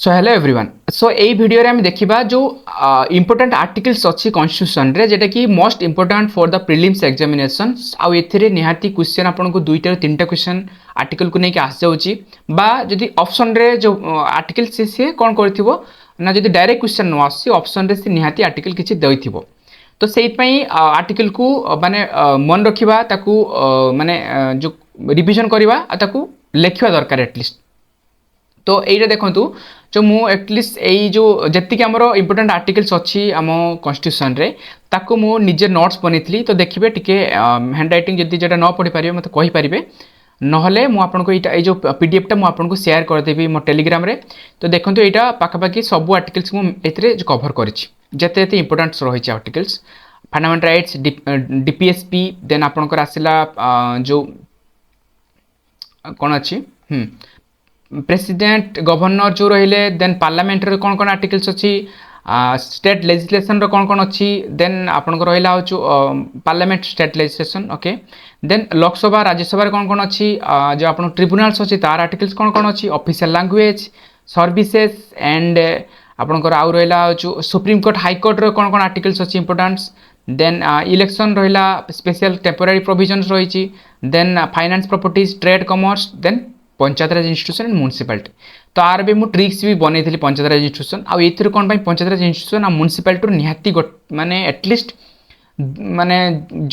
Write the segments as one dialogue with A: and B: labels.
A: So hello everyone. सो यही video रे हम देखिबा जो इंपोर्टेंट आर्टिकल्स अच्छी कॉन्स्टिट्यूशन रे जेटा कि most important for the prelims examination आउ एथिरे निहाती क्वेश्चन आपन को दुईटा रो तीनटा क्वेश्चन आर्टिकल को नेकी आस जाउची बा जदी ऑप्शन रे जो आर्टिकल से कोन करथिबो ना जदी डायरेक्ट क्वेश्चन न आसी ऑप्शन रे से निहाती आर्टिकल किछि दैथिबो तो सेइत पई आर्टिकल को माने मन रखिबा ताकू माने जो रिवीजन करबा ताकू लेखिबा दरकार एटलिस्ट। तो यही देखूँ जो मु एटलिस्ट यही जो जी आम इम्पोर्टाट आर्टिकल्स अच्छी आम कन्स्टिट्यूशन रे ताकू मु निजे नोट्स बनई तो देखिए टिके हैंड रईटिंग जब जो न पढ़ी पारे मत कहींपारे नहले मुझे जो पीडीएफ टा मुझे शेयर करदेवी मो टेलीग्राम रे। तो देखो यहाँ पाखापाखि सब आर्टिकल्स मुझे कभर करते इम्पोर्टाट रही articles fundamental rights DPSP then आपंकर आसला जो कौन अच्छी प्रेसिडेंट गवर्नर जो रहिले देन पार्लियामेंट रे कौन कौन आर्टिकल्स अच्छी स्टेट लेजिस्लेशन रो कौन कौन अच्छी देन आपन को रहिला जो parliament state legislation okay then Lok Sabha Rajya Sabha कौन कौन अच्छी जो आपन ट्रिब्यूनल्स अच्छी तार आर्टिकल्स कौन कौन अच्छी ऑफिशियल लैंग्वेज सर्विसेस एंड आपन को आउ रहिला जो सुप्रीम कोर्ट हाई कोर्ट रो कौन कौन आर्टिकल्स अच्छी इंपोर्टेंस देन इलेक्शन रहिला स्पेशल टेम्पोरारी प्रोविजन्स रही then finance properties trade commerce then panchayati raj institution and municipality. तो आर भी मुझे ट्रिक्स भी बनई थी पंचायतराज इंस्टीट्यूशन आउ ये कौन पंचायतराज इंस्टीट्यूशन आ म्युनिसिपालिटी निहाती माने एटलिस्ट माने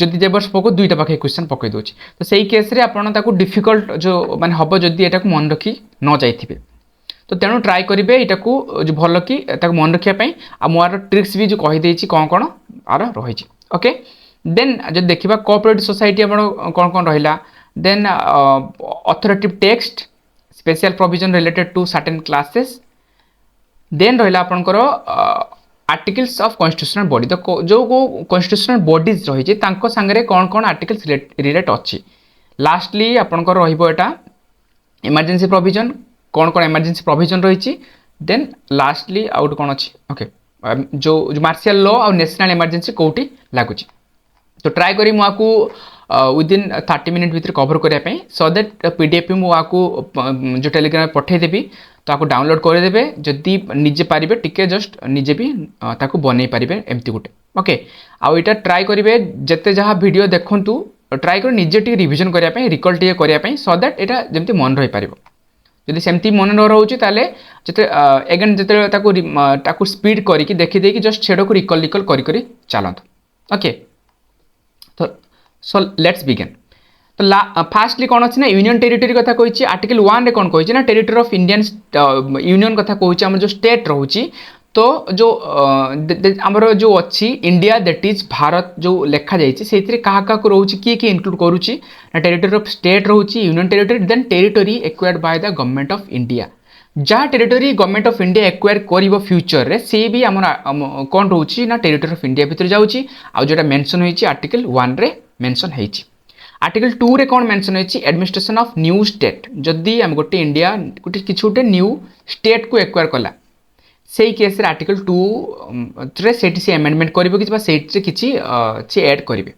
A: जदि जे वर्ष पको दुईटा पाखे क्वेश्चन पकई दोछि तो सही केस रे आपण ताको डिफिकल्ट जो माने हबो जदि एटा को मन रखी न जाइथिबे तो तेणु ट्राए करेंगे यहाँ को जो भल कि मन रखापी आ मोर ट्रिक्स भी जो कहीदे कौन कौन आर रही ओके देन जो देखा कोऑपरेटिव सोसाइटी कौन कौन रहा then authoritative text special provision related to certain classes then रहा आपंकर आर्टिकल्स ऑफ कॉन्स्टिट्यूशनल बॉडी तो जो कॉन्स्टिट्यूशनल बॉडीज रही सांगे कौन कौन आर्टिकल्स रिलेट अच्छी लास्टली आपंकर रहा इमरजेंसी प्रोविजन कौन कौन इमरजेंसी प्रोविजन रही देन लास्टली आउट कौन अच्छी ओके जो मार्शियल लॉ और नेशनल इमरजेंसी कौटी लगुच तो ट्राए करी मुझे विदिन 30 मिनिट भितर कवर करने सो दैट पीडीएफ मुझे जो टेलीग्राम पठेदेवी तो आपको डाउनलोड करदे जदि निजे पारे टिके जस्ट निजे भी ताकू बन पारे एमती गोटे ओके आउ यहाँ ट्राए करेंगे जिते जहाँ वीडियो देखूँ ट्राए कर निजे टी रिविजन करने रिकल टी करने सो दैट यहाँ जमी मन रही पार जदि सेमती मन न रोचे जिते एगेन जिते स्पीड करके देखीदे जस्ट सेटा को रिकल रिकल करी चलतु ओके तो सो लेट्स बिगिन। तो फास्टली कौन अच्छी ना यूनियन टेरिटरी कथा कही आर्टिकल 1 रे कौन कही ना टेरिटरी ऑफ इंडियन यूनियन कथा कही आम जो स्टेट रोची तो जो आमर जो अच्छी इंडिया दैट इज भारत जो लेखा जाइए क्या रोचे किए इनक्लूड करुच्ची ना टेरिटरी ऑफ स्टेट रोची union territory then territory acquired by the government of India जहाँ territory government of India acquire कर फ्यूचर रे से भी आम कौन रोची ना टेरिटरी ऑफ इंडिया भितर जाऊँगी आउ जोटा मेंशन होती आर्टिकल 1 रे मेंशन होती आर्टिकल 2 रे कौन मेंशन होती एडमिनिस्ट्रेशन ऑफ न्यू स्टेट जदि आम गोटे इंडिया गोटे किसी गोटे न्यू स्टेट को एक्वायर कला से केस रे आर्टिकल 2 रे से एमेंडमेंट किसी ऐड करेंगे।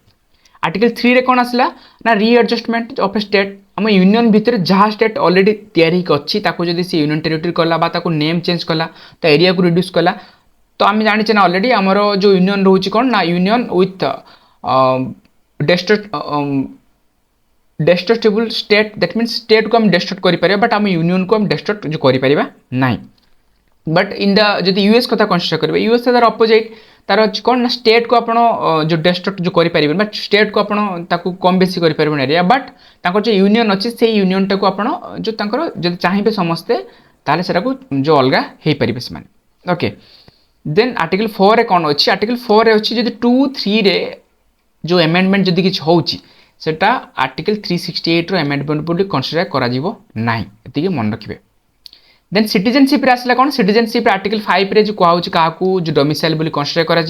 A: आर्टिकल 3 रे कौन आसला ना रीएडजस्टमेंट ऑफ स्टेट आम यूनियन भितर जहाँ स्टेट ऑलरेडी तैयारी अच्छी जदि से यूनियन टेरिटरी कला नेम चेंज कला तो एरिया को रिड्यूस कला तो आम जाने ना ऑलरेडी आमर जो यूनियन रोचे कौन ना union with destructible state that means state को हम डेस्ट्रक्ट करें बट आम यूनियन को हम डेस्ट्रक्ट जो करें ना बट इन द जब यूएस कथा कन्सिडर करेंगे यूएस तार अपोजिट तार कौन ना स्टेट को आप जो डेस्ट्रक्ट जो करें बट स्टेट को आपको कम बेसी करें एरिया बट जो यूनियन अच्छे से यूनियन टाक आप जो जब चाहिए समस्ते ताले से जो अलग हो पारे से ओके देन आर्टिकल 4 रे कौन अच्छी आर्टिकल 4 रे अच्छी जब 2-3 रे जो एमेंडमेंट जदि किसी होटा आर्टिकल 368 रो एमेंडमेंट बोली कन्सिडर कर मन रखिए। देन सिटीजनशिप आसला कौन सिटीजनशिप आर्टिकल 5 रे जो कहूँ क्या जो डोमिसाइल बोली कन्सिडर करा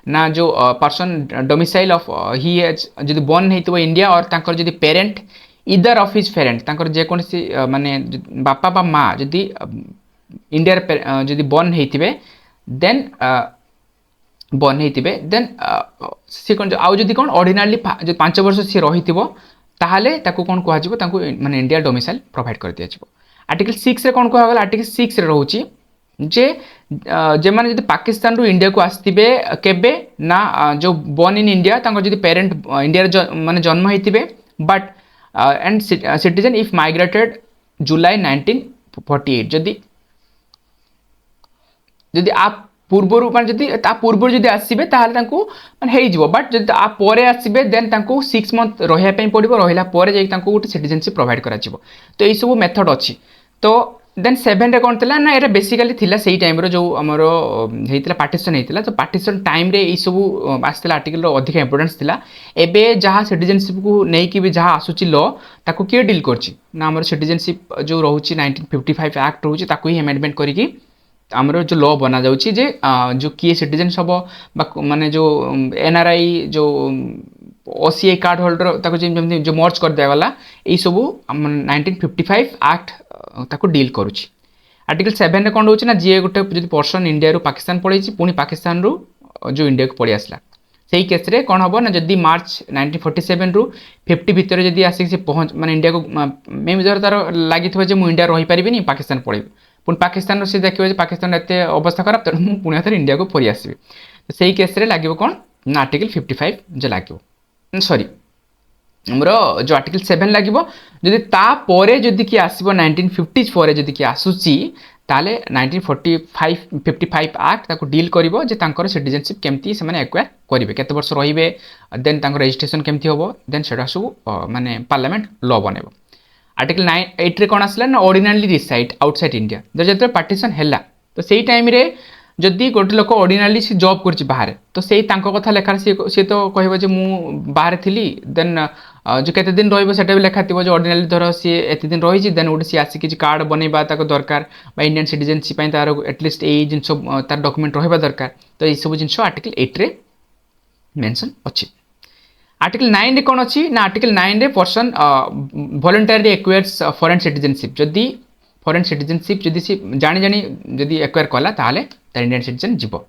A: ना जो पर्सन डोमिसाइल ऑफ ही जब बर्न होता इंडिया और तांकर जदि parent either of his parent तांकर जेकोसी माने बापा बा माँ जदि इंडिया जदि बर्न होते देन बर्न होते देन सी कौन आउ जदि कौन ऑर्डिनरी जो 5 वर्ष सी रही ताहले ताकू कौन कह माने इंडिया डोमिसाइल प्रोवाइड कर दिया। आर्टिकल 6 रे कौन कहगला आर्टिकल 6 रे रोची जे जे माने जदि पाकिस्तान रु इंडिया को आसतिबे केबे ना जो बोर्न इन इंडिया तांको जदि पेरेंट इंडिया माने जन्म होइतिबे but and citizen if migrated July 1948 जदि जदि आप पूर्वर माने जदि ता पूर्वर जदि आसीबे ताहाले तांको माने हेइ जिवो बट जदि आप परे आसीबे देन तांको 6 मंथ रहिया पई पड़िबो रहिला परे जे तांको गोटे सिटीजनशिप प्रोवाइड करा जिवो तो एई सब मेथड अछि तो देन 7 रे कोन थिला ना एरा बेसिकली थिला सेही टाइम रो जो हमरो हेइतिला पार्टीशन हेइतिला तो पार्टीशन टाइम रे एई सब आस्तिला आर्टिकल रो अधिक इंपोर्टेंस थिला एबे जहा सिटीजनशिप को नै कि भी जहा आसुची लॉ ताको के डील करची ना हमरो सिटीजनशिप जो रहउची 1955 एक्ट रहउची ताको ही अमेंडमेंट करिकि आमर जो लॉ बना जाउची जे जो किए सिटीजन सब माने जो एनआरआई जो ओसीआई कार्ड होल्डर ताको जेमति जो मर्ज कर दिया गला एई सब 1955 एक्ट ताको डील करूची आर्टिकल 7 रे कोन होउची ना जे गोटे जदि पर्सन इंडिया रु पाकिस्तान पळैची पुनी पाकिस्तान रु जो इंडिया को पळी आसला सेही केस रे कोन हबो ना जदि मार्च 1947 रु 50 भितर जदि आसी से पहुंच माने इंडिया को मे मिजर तार लागिथबो जे मु इंडिया रहि परिबिनी पाकिस्तान पळै पुणी पाकिस्तान से देखिए पाकिस्तान एत अवस्था खराब तेणु मुझे पुणी हाथ इंडिया को फेरी आसबि तो सही केस लगे कौन ना आर्टिकल 55 जो लगे सॉरी हमर जो आर्टिकल 7 लगे जदि तापर जदि किए आसब 1950 पर जदि किए आसूची ताले 1945 55 एक्ट ताको डील करिवो जे तांकर सिटीजनशिप केमती से माने एक्वायर करिवे केते वर्ष रहिबे देन तांकर रजिस्ट्रेशन केमती होबो देन सेटा सब माने पार्लियामेंट लॉ बनेबो आर्टिकल 8 रे कोन आसला ना ऑर्डिनरी रिसाइड आउटसाइड इंडिया जब पार्टीशन हैला तो सेही टाइम रे जदि गोटे लोक ऑर्डिनरी से जॉब करछि बाहर तो सेही तांको कथा लेखा से तो कहबो जे मु बाहर थिली देन जो केते दिन रहइबो सेटा भी लेखा थिबो जे ऑर्डिनरी धर से एते दिन रहि छि देन ओडे से आसी कि कार्ड बनेबा ताको दरकार बा इंडियन सिटीजनशिप पय तार एटलीस्ट ए जिंसो तार डॉक्यूमेंट रहबा दरकार तो ए सब जिंसो आर्टिकल 8 रे मेंशन अछि आर्टिकल 9 रे कोन अछि ना आर्टिकल 9 रे person voluntary acquires foreign citizenship जदि फॉरेन सिटीजनशिप जदि से जानि जानि जदि एक्वायर कला ताले तार इंडियन सिटीजन जिवो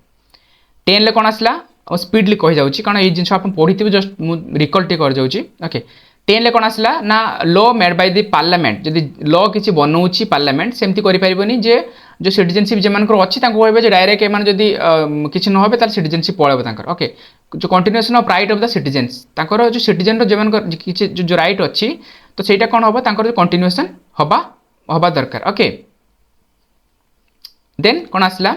A: 10 ले कोन आसला और स्पीडली कहि जाउची कारण ए जिंस आपण पढिथिबे जस्ट रिकॉल टे कर जाउची ओके 10 ले कोन आसला ना law made by the parliament जदि लॉ किछि बनौची पार्लियामेंट सेमति करि परिबोनी जे जो सिटीजनशिप जे मानकर अछि ताको कहबे जे डायरेक्ट एमान जदि किछि न होबे तार सिटीजनशिप पळेबो तांकर ओके जो continuation of right of the citizens तांकर जो सिटीजन रो जे मानकर किछि जो राइट अछि तो सेटा कोन होबो तांकर जो कंटिन्यूएशन होबा दरकार ओके देन कोन आसला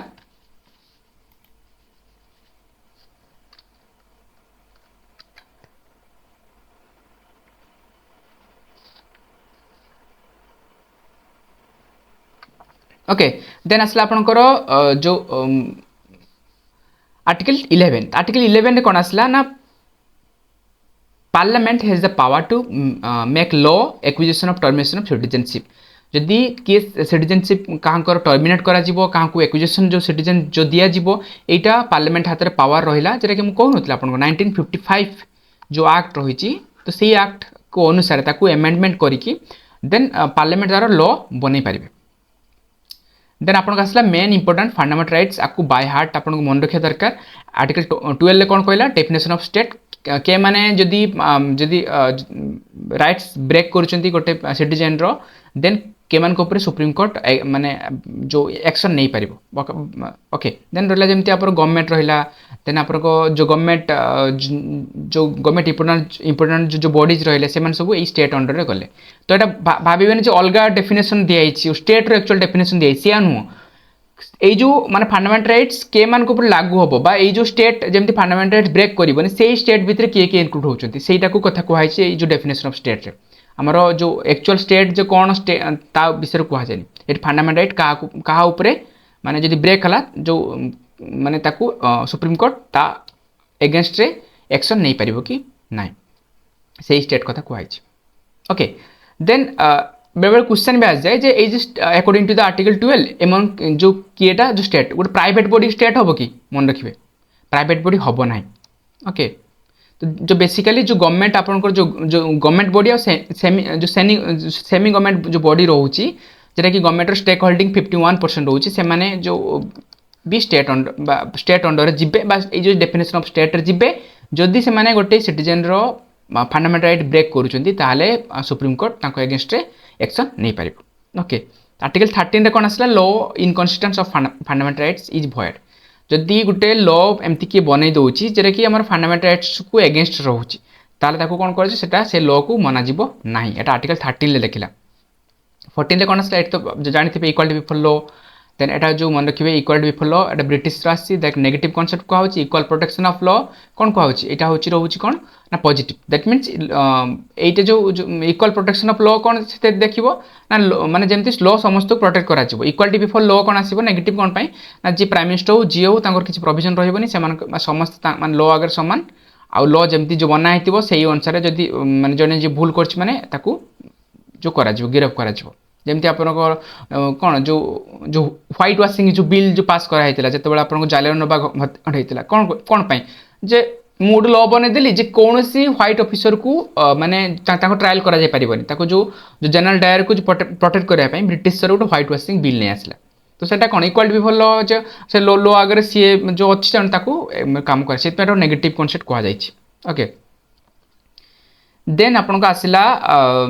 A: ओके देन आसला आपनकर जो आर्टिकल 11 रे कोन आसला ना parliament has the power to make law acquisition of termination of citizenship जदि के सिटीजनशिप काहंकर टर्मिनेट करा जिवो काहंकु एक्विजिशन जो सिटीजन जो दिया जिवो एटा पार्लियामेंट हाथ रे पावर रहिला जेरा कि मु कहू नथला आपन 1955 जो एक्ट रहिची तो सेही एक्ट को अनुसार ताकू अमेंडमेंट करिकि देन पार्लियामेंट द्वारा लॉ बनै परिबे देन आपन आसला मेन इंपोर्टेंट फंडामेंटल राइट्स आपको बाय हार्ट आपन को मन रखिया दरकार आर्टिकल 12 ले कोन कहला डेफिनेशन ऑफ स्टेट के माने जदि जदि राइट्स ब्रेक करचंती गोटे सिटीजन रो देन के मान को ऊपर सुप्रीम कोर्ट माने जो एक्शन नहीं पारिबो ओके देन रहला जेमति आपन गवर्नमेंट रहला देन आपन को जो गवर्नमेंट इंपोर्टेंट जो बॉडीज रहले से मान सब ए स्टेट अंडर रे गले तो एटा भाबिबेन जे अलगा डेफिनेशन दियाई छि स्टेट रो एक्चुअल डेफिनेशन दियाई छि आनु ए जो माने फंडामेंटल राइट्स के मान को ऊपर लागू होबो बा ए जो स्टेट जेमति फंडामेंटल राइट्स ब्रेक करिबोनी सेही स्टेट भितर के इनक्लूड होचंती सेहीटा को कथा कहै छि ए जो डेफिनेशन ऑफ स्टेट रे हमरो जो एक्चुअल स्टेट जो कोन ता विषय कह जानी एट फंडामेंटल राइट कहा ऊपर माने जदि ब्रेक हला जो माने ताकू सुप्रीम कोर्ट ता अगेंस्ट रे एक्शन नहीं पारिबो कि नाही सेही स्टेट कथा कहै छि ओके देन बेबल क्वेश्चन भी आ जाए जे ए according to the article 12 among जो किएटा जो स्टेट गोटे प्राइवेट बॉडी स्टेट होबो कि मन रखिबे प्राइवेट बॉडी होबो नाही ओके तो जो बेसिकली जो गवर्नमेंट आपनकर जो गवर्नमेंट बॉडी और सेमी गवर्नमेंट जो बॉडी रहउची जेटा कि गवर्नमेंट स्टेक होल्डिंग 51% रहउची से माने जो भी स्टेट अंडर जिबे बा ए जो डेफिनेशन ऑफ स्टेट रे जिबे जदी से माने गोटे सिटीजन रो फंडामेंटल राइट ब्रेक करूचंती ताले सुप्रीम कोर्ट ताको अगेंस्ट रे एक्शन नहीं पारिबो ओके आर्टिकल 13 कौन आसला law inconsistence of fundamental rights is void जदि गोटे लॉ एमती किए बनई दूसरी जेटा कि आम फंडामेंटल राइट्स को एगेन्स्ट रोचे ताले कौन कर से लॉ को मनाଯିब ना एटा आर्टिकल 13 लिखला 14 कौन आसला तो जानते इक्वालिटी बिफोर लॉ देन एटा जो मन रखिए इक्वालिटी बिफोर लॉ एटा ब्रिटिश आसी दैट नेगेटिव कॉन्सेप्ट कहूँ इक्वाल प्रोटेक्शन ऑफ लॉ कौन कहूँ यहाँ हूँ रोचे कौन ना पॉजिटिव दैट मीन्स ये जो इक्वाल प्रोटेक्शन ऑफ लॉ कौन से देखो ना माने जमती लॉ समस्त को प्रोटेक्ट करा इक्वालिटी बिफोर लॉ कौन आसो नेगेटिव कौन ना जी प्राइम मिनिस्टर हो जी हो किसी प्रोविजन रही समस्त मान लॉ आगे सामान आउ लॉ जमती जो बना है से अनुसार जदि माने जने जी भूल कर जो करा गिरफ करा जमती आप कौन जो जो व्हाइट वाशिंग जो बिल जो पास कराई जो आप जालियानवाला बाग होता कौन कौन जे मुड लॉ बनईदेली जे कौन सी व्हाइट ऑफिसर को माने ट्रायल करा जो जो जनरल डायर को प्रोटेक्ट करने ब्रिटिश गोटे व्हाइट वाशिंग बिल नहीं आसला तो सेटा कौन इक्वालिटी बिफोर लॉ से लॉ आगे सी जो अच्छी काम करे नेगेटिव कॉन्सेप्ट कहुई ओके देन आपन को आसला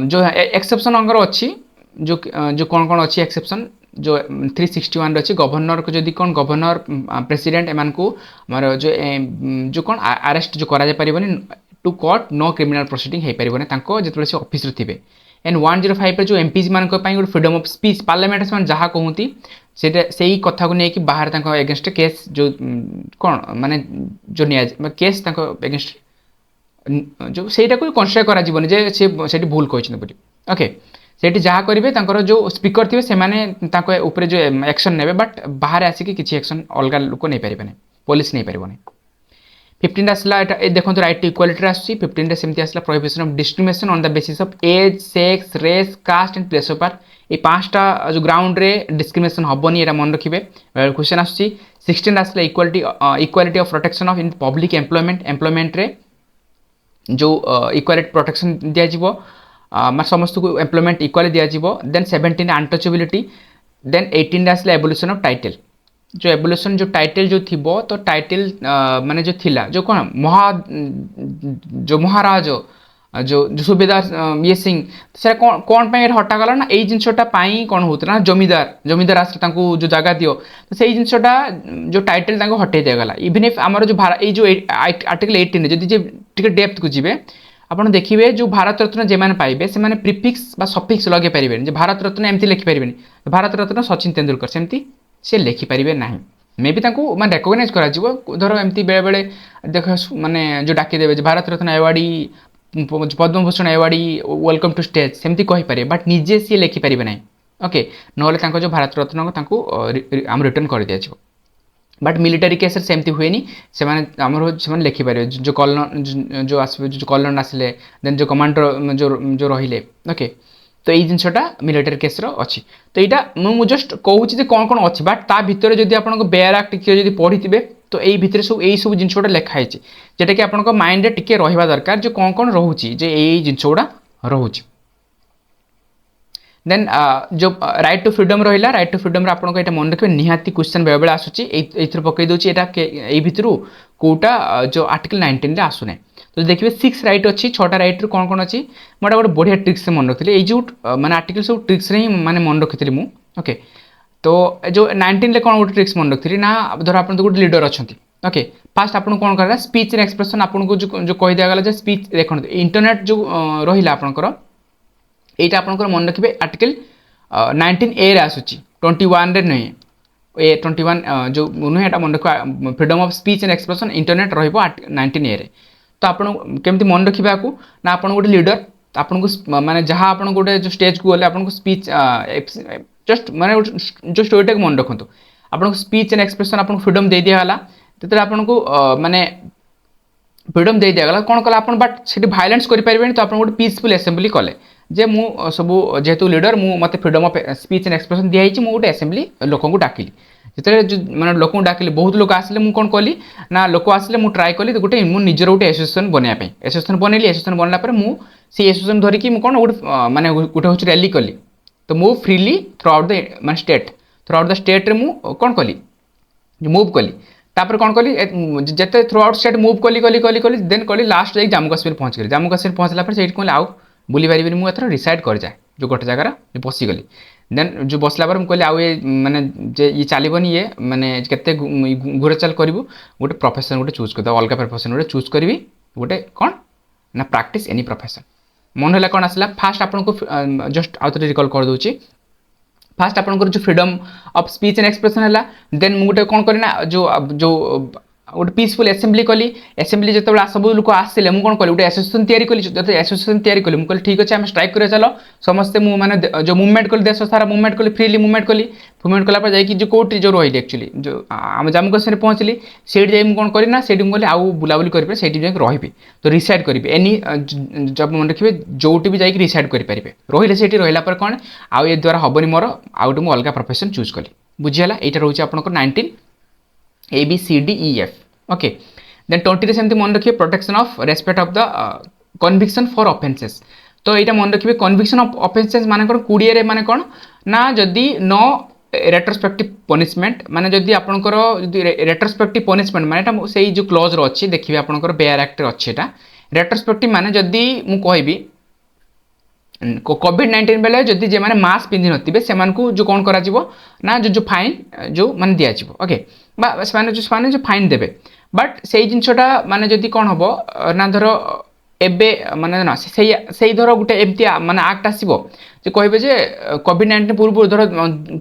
A: जो एक्सेप्शन अंगर अच्छी जो जो कौन कौन अच्छी एक्सेप्शन जो 361 अच्छी गवर्नर को जदि कौन गवर्नर प्रेसिडेंट एमान को हमारे जो जो कौन अरेस्ट जो करा पारिबनी to court no criminal proceeding हो पारिबनी तांको जेतबेले से ऑफिस रे थिबे एंड 105 जो एमपीज मान को गोटे फ्रीडम ऑफ स्पीच पार्लियामेंट से जहाँ कहती से कथा को लेकिन बाहर एगेन्स्ट केस जो कौन माने जो केस एगेन्स्ट जो सेटा को कन्सिडर करा जीवनी जे से भूल कहते ओके सेठी जहाँ करेंगे जो स्पीकर थे से जो एक्शन ने बट बाहर आसिक किसी एक्शन अलग लोक नहीं पारे पुलिस नहीं पारे 15 आसला देखो राइट टू इक्वालिटी आसूँ 15 सेमती आसला prohibition of discrimination on the basis of age sex race caste and place of birth ये 5टा जो ग्राउंड रे डिस्क्रिमिनेशन हेनी यहाँ मन रखिए क्वेश्चन आसूँ 16 आसला equality of protection of in public employment रे जो इक्वालिटी प्रोटेक्शन दिज्व समस्त को employment equally दिज्व then 17 untouchability then 18 आसला एवोल्यूशन ऑफ टाइटल जो एवोल्यूशन जो टाइटल जो थी तो टाइटल माने जो थिला जो कौन जो महाराज जो जो सुबेदार ये सिंह से कौन कौन हटा गला ना यही जिनटा कौन होता ना जमीदार आसले जो जगह दियो तो से जिनटा जो टाइटल हटे दिगला इवन इफ आमर जो जो आर्टिकल 18 जब डेप्थ को जी आप देखिए जो भारत रत्न जे पाइबे से प्रिफिक्स सफिक्स लगे पारे भारत रत्न एमती लिखिपारे भारत रत्न सचिन तेंदुलकर सेमती से लिखिपारे ना मे भी मैं रेकग्नाइज कर एमती बेले बेले देख माने जो डाकिदेवे Bharat Ratna awardee Padma Bhushan awardee welcome to stage सेमती कहीपर बट निजे सी लिखिपारे ना ओके ना जो भारत रत्न आम रिटर्न कर दिया बट मिलिटारी केस सेमती हुए से लिखिपारे जो कॉलन जो आस जो कॉलन आसिले देन जो कमांडर जो रहिले ओके तो ये जिनटा मिलिटारी केस अच्छी तो यहाँ मुझे जस्ट कहूँ कौन कौन अच्छी बट ता भितर जब आप बेयर एक्ट टी पढ़ी थे तो यही भितर सब यही सब जिन गुड़ा लिखाई जोटा कि आप माइंड टे रहा दरकार जो कौन कौन रोचे यही जिन गुड़ा रोचे देन जो राइट टू फ्रीडम रहा राइट टू फ्रीडम आपको ये मन रखिए निहाती क्वेश्चन बेले बेले आसूँ पकई दूसरी यही भितर कौटा जो आर्टिकल 19 आसुना तो देखिए 6 राइट अच्छी 6टा राइट रू कौन कौन अच्छी मुझे गोटे बढ़िया ट्रिक्स मन रखी ये जो मैंने आर्टिकल सब ट्रिक्स ही मैंने मन रखी मुझे ओके तो जो 19 कौन गोटे ट्रिक्स मन रखी ना धर आप गोटे लीडर अच्छा ओके फास्ट आपको कौन कर स्पीच एंड एक्सप्रेशन आपको जो कही दिगला स्पीच देखो इंटरनेट जो रहा आपंकर यहाँ आपंकर मन रखिए आर्टिकल 19A आसूँ 21 रे नुहे ए 21 जो नुहे मन रखा freedom of speech and expression internet रो19A तो आप केमती मन रखा ना आप गोटे लीडर आपन को माने जहाँ आप गोटे जो स्टेज को गले आपको स्पीच जस्ट माने जो स्टोरीटा को मन रखु आपको स्पीच एंड एक्सप्रेशन आपको फ्रीडम दे दिगला तो आपको माने फ्रीडम दे दिगला कौन कला आप बट से भाइलेंस करें तो आप गोटे पीसफुल असेंबली कले जे मु सब जेहेतु लीडर मु मते freedom of speech and expression दिखाई मुझे गोटे असेंबली लोक डाकिली जो मैंने लोक डाकिली बहुत लोक आसिले मुझे कौन कली ना लोक आसिले मुझे ट्राए कली गोटे मुझे निजर गोटे एसोसिएशन बनवाई एसोसिएशन बनैली एसोसिएशन बनला मुझे एसोसिएशन धरिकी कौन गोटे माने गोटे हूँ रैली कली तो मुझ फ्रीली थ्रू आउट द माने state through out the state मुझे कौन कली मुव कली तापर कौन कली जिते थ्रू आउट स्टेट मुव कली कली कली कली देन कली लास्ट जाए जम्मू कश्मीर पहुँच गली जम्मू कश्मीर पहुँचला से कहली आउ बुली पारि मुझे एथर रिसाइड कर जाए जो गोटे जगार पशिगली देन जो बसला पर कहली आउ ये माने जे ये चलबनी ये माने केते घुरचाल करू गोटे प्रोफेशन गोटे चूज कर अलग प्रोफेशन गोटे चूज करी गोटे कौन ना प्रैक्टिस एनी प्रोफेशन मन है कौन आसला फास्ट आपको जस्ट आउ थे रिकल कर दूची फास्ट आपंकर जो freedom of speech and expression है देन मुझे कौन करना जो जो गोटे पीसफुल एसेम्बली कली एसेम्बली जो सब लोक आसते मुझे कौन कली गोटे एसोसिएशन तैयारी कली जो एसोसिएशन तैयारी कली मुझे ठीक अच्छे आम स्ट्राइक कर चलो समस्ते मुझे जो मुवमेंट कली देश सारा मुवमेंट कली फ्रीली मुवमेंट कलापर जाकि जो कौटी जो रही एक्चुअली जो आम जम्मू कश्मीर पहुँचली से कौन करना से कहली आउ बुलाबुली करेंगे से रही तो रिसाइड करेंगे एनी जब मन रखिए जोटी भी जाकि रिसाइड करेंगे रही से रहा कौन आउ ये द्वारा हेनी मोर आउ गए अलग प्रोफेशन चूज कली बुझीगला यहाँ रोचे आप 19 ABCDEF ओके देन 20 सेमती मन रखिए protection of respect of the conviction for offences तो यहाँ मन रखिए कन्विक्शन ऑफ ऑफेंसेस माने कौन 20 माने कौन ना जदि नो रेट्रोस्पेक्टिव पनिशमेंट माने जदि आपनकर जदि रेट्रोस्पेक्टिव पनिशमेंट माने से जो क्लोज रो अच्छी देखिए आपनकर बेयर एक्ट अच्छी एटा रेट्रोस्पेक्टिव माने जदि मु कहबी कोविड-19 बेले जदि जे माने मास्क पिंधि नथिबे सेमान को जो कौन करा जिवो ना जो फाइन जो माने दिया जिवो ओके बा सेमाने जो फाइन देबे बट से जिनसटा माने जदि कौन हबो ना धर एबे माने ना से धर गोटे एमती माने एक्ट आसीबो जे कहबे जे कोविड-19 पूर्व धर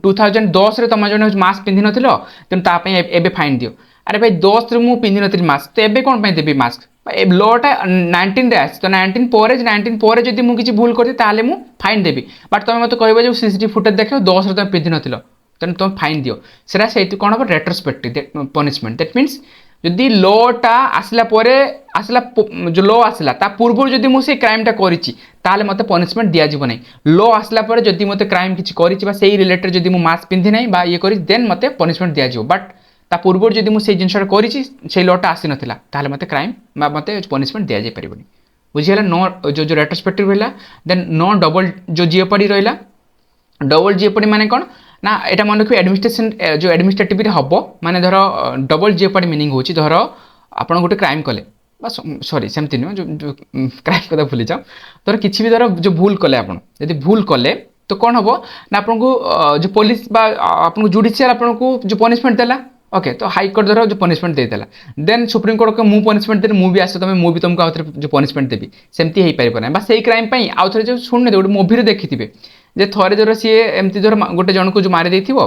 A: 2010 रे तमा जने मास्क पिंधि नथिलो तेन ता पय एबे फाइन दियो अरे भाई 10 रे मु पिंधि नथिल मास्क तो एबे कोन पय देबी मास्क लटा 19 रे आसी तो 19 पर जदि मु किछि भूल करती ताले मु फाइन देबी बट तुम मत कहबो जे सीसीटीवी फुटेज देखो 10 रे तुम पिंधि नथिलो तेन तुम फाइन दियो सेरा सेति कोन हो रेट्रोस्पेक्टिव पनिशमेंट दैट मीन्स जदि लटा आसला परे आसला जो लॉ आसला ता पूर्व जदि मु से क्राइम टा करिछि ताले मते पनिशमेंट दिया जिवो नै लॉ आसला परे जदि मते क्राइम किछि करिछि बा सेही रिलेटेड जदि मु मास्क पिंधि नै बा ये करि देन मते पनिशमेंट दिया जिवो बट ता पूर्व जदि मु से जिनसटा करिछि से लॉटा आसी नथिला ताले मते क्राइम बा मते पनिशमेंट दिया जाय परिबनी बुझियला नो जो जो रेट्रोस्पेक्टिव रहला देन नो डबल जो जियोपडी रहला डबल जियोपडी माने कोन ना एटा मन रखिए एडमिनिस्ट्रेशन जो एडमिनिस्ट्रेटिव रे हबो माने धर डबल जियोपडी मीनिंग होची धर आपण गोटे क्राइम कले बस सॉरी सेमती नो जो क्राइम कदा भूली जाओ धर किछि भी धर जो भूल कले आपण यदि भूल कले तो कौन हबो ना आपन को जो पुलिस बा आपन को जुडिशियल आपन को जो पनिशमेंट देला ओके तो हाई कोर्ट धर जो पनिशमेंट दे देला देन सुप्रीम कोर्ट को मु पनिशमेंट दे मु भी आसे तमे मु भी तुमको आउथरे जो पनिशमेंट देबी सेमती हेई पारिबो ना बा सेही क्राइम पई आउथरे जो सुनने गोटे मूवी रे देखिथिबे जे थरे जरा सी एमती धर गोटे जन को जो मारि देथिबो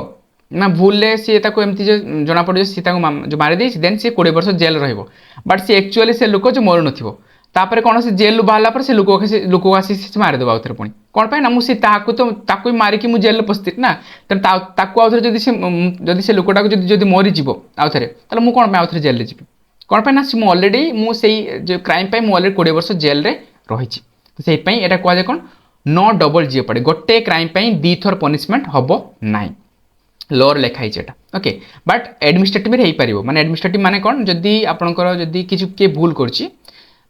A: ना भूलले सी ताको एमती जो जना पड़े सी ताको जो मारि देछि देन सी 20 वर्ष जेल रहइबो बट सी एक्चुअली से लोक जो मरु नथिबो तापर कौन से जेल बाहला पर से लोक आसी मारि देबा आउथरे पुणी कौन पाई ना मुझे ताकू तो ताकू मारिकी मुझे जेल पस्ती ना ताकू आउथरे जदि से लोकटा को जदि मरी जीवो आउथरे ताले मु कौन पाई आउथरे जेल रे जीवि कौन पाई ना मु ऑलरेडी मु सेही जो क्राइम पाई मु ऑलरेडी 20 वर्ष जेल रे रहिछि तो सेही पाई एटा कहवा जे कोन नो डबल जियोपडी गोटे क्राइम पाई दी थर पनिशमेंट हबो नाही लॉर लिखाई एटा ओके बट एडमिनिस्ट्रेटिव रे हेई परिबो माने एडमिनिस्ट्रेटिव माने कोन जदि आपनकर जदि किछु के भूल करछि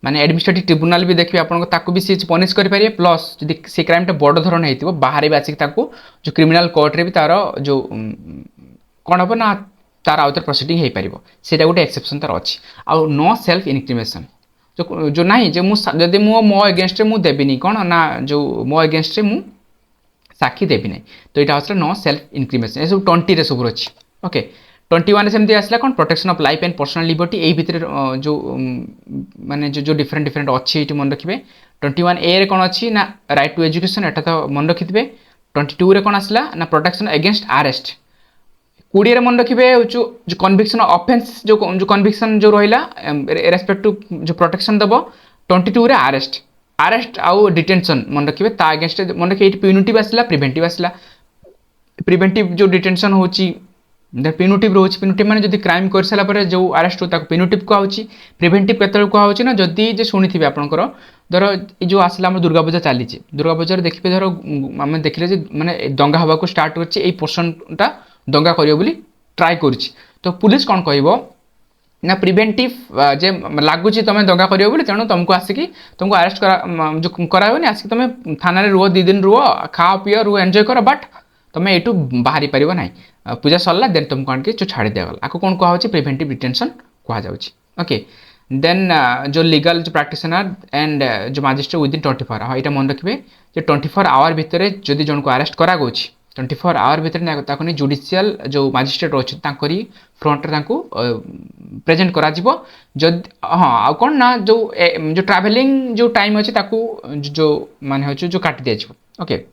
A: माने एडमिनिस्ट्रेटिव ट्रिब्यूनल भी देखिए आपन ताकू भी से पनिश करि पारिए प्लस जदि से क्राइम टा बड़ धरन हेतिबो बाहर भी आसी ताकू जो क्रिमिनल कोर्ट रे भी तार जो कोन हबो ना तार आउटर प्रोसीडिंग हेई परिबो सेटा गोटे एक्सेप्शन तार अछि आ नो सेल्फ इनक्रिमिनेशन जो नहीं जे मु जदि मो अगेंस्ट मु देबिनी कोन ना जो मो अगेंस्ट मु साक्षी देबी नहीं तो यहाँ आसला नो सेल्फ इनक्रिमिनेशन ये सब 20 रे सब अच्छी ओके 21 सेमती आसला कौन protection of life and personal liberty यही भितर जो माने जो डिफरेंट अच्छी ये मन रखिए 21 ए रे कौन अच्छी ना राइट टू एजुकेशन एटा तो मन रखिथे 22 रे कौन आसला ना प्रोटेक्शन अगेंस्ट अरेस्ट 20 रे मन रखिए जो कन्विक्शन ऑफेंस जो कन्विक्शन जो रहिला रेस्पेक्ट टू जो प्रोटेक्शन दबो 22 रे अरेस्ट आउ डिटेंशन मन रखिए ता अगेंस्ट मन रखिए प्यूनिटिव आसला प्रिवेंटिव आसला प्रिवेंटिव जो डिटेंशन होची पिनुटिव रोच पिनुटिव माने जदि क्राइम कर सारा पर जो अरेस्ट होता पिनुटिव को आउची प्रिवेंटिव केतल को आउची ना जदि जे सुनिथिबे आपनकर धर जो आसला हम दुर्गा पूजा चली दुर्गा पूजा देखिए धर आम देखले जे माने दंगा हवा को स्टार्ट करछि एई पर्सनटा दंगा करियो बोली ट्राई करछि तो पुलिस कोन कहइबो ना प्रिवेंटिव जे लागुची तुम दंगा करियो बोली तेणु तुमको आसिकी तुमको अरेस्ट करा जो करायोनी आसिक तुम थाना रे रुह 2 दिन रुह खाओ पियो रुह एंजॉय करो बट तुम एटू बाहरी पारिबो नाही पूजा सरला देन तुमको आनके जो छाड़ी दिया गला आको कोन कहा होची प्रिवेंटिव डिटेंशन कहा जाउची ओके देन जो लीगल जो प्रैक्टिशनर एंड जो मजिस्ट्रेट विदिन 24 हां एटा मन रखिबे जे 24 आवर भितरे जदि जन को अरेस्ट करा गउची 24 आवर भितर ताको नहीं जुडिशियल जो मजिस्ट्रेट अच्छी फ्रंट रे प्रेजेंट करा जद हाँ आ कौन ना जो ट्रैवलिंग जो टाइम अच्छे जो माने होचे जो काट दिया ओके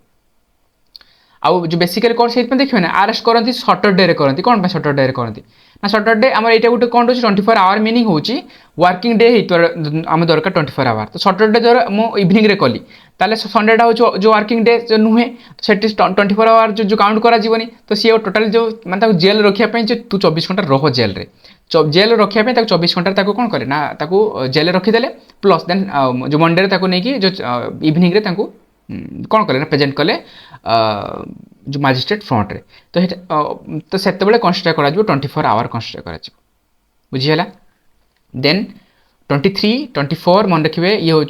A: आउ जो बेसिकली कौन से देखिए ना आरेस्ट करती सटरडे करती कौन पे सटरडे करती ना सटरडे आम यहाँ गोटे कौन रोचे 24 आवर मीनिंग होची वर्किंग डे आम दरकार 24 आवर तो सटरडे दर मु इवनिंग रे कली ताले संडेटा हो जो वर्किंग डे जो नुहे से 24 आवर जो काउंट करा जीवनी तो सी टोटाल जो माने जेल रखापी जो तू 24 घंटा रह जेल रे जेल रखापी 24 घंटा कौन करे ना जेल रखीदे प्लस देन जो मंडे नहीं जो इवनिंग रे कौन कले ना प्रेजेंट कले जो मजिस्ट्रेट फ्रंट रे तो से कन्सिडर करा 24 आवर कन्सिडर करा बुझीगला देन 23 24 मन रखिए ये हूँ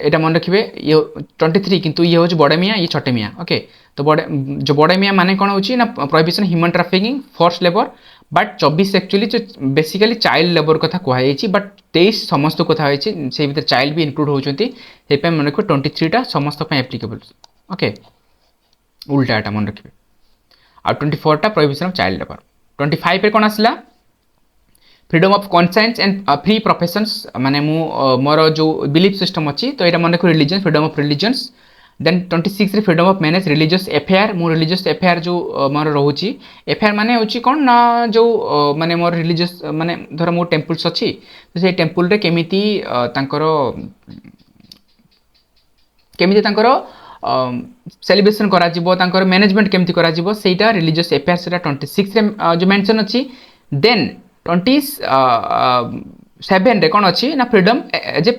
A: यहाँ मन रखिए ये 23 किंतु ये हूँ बड़े मियाँ ये छोटे मियाँ ओके तो बड़े मियाँ माने कौन होची ना prohibition human trafficking force labour but 24 actually जो बेसिकली चाइल्ड लेबर कथा कहुई बट 23 समस्त कथा से भीतर चाइल्ड भी इनक्लूड होती मन रखिए 23टा समस्त एप्लिकेबल ओके उल्टा मन रखिए आ 24टा प्रोहिबिशन ऑफ चाइल्ड लेबर 25 कौन आसला freedom of conscience and free professions माने मोर जो बिलीफ सिस्टम अच्छी तो यहाँ मन रखिए religion freedom of religions then 26 freedom of manage religious affair मो रिलीजियस एफेयर जो मोर रोची एफेयर माने होची कौन ना जो माने मोर रिलीजियस माने धर मो टेम्पल्स अच्छी तो से टेम्पल रे केमिति सेलिब्रेशन करा मैनेजमेंट केमती करा सेटा रिलीजियस एफेयर सेटा 26 रे जो मेंशन अच्छी देन 27 रे कौन अच्छी ना फ्रीडम एज ए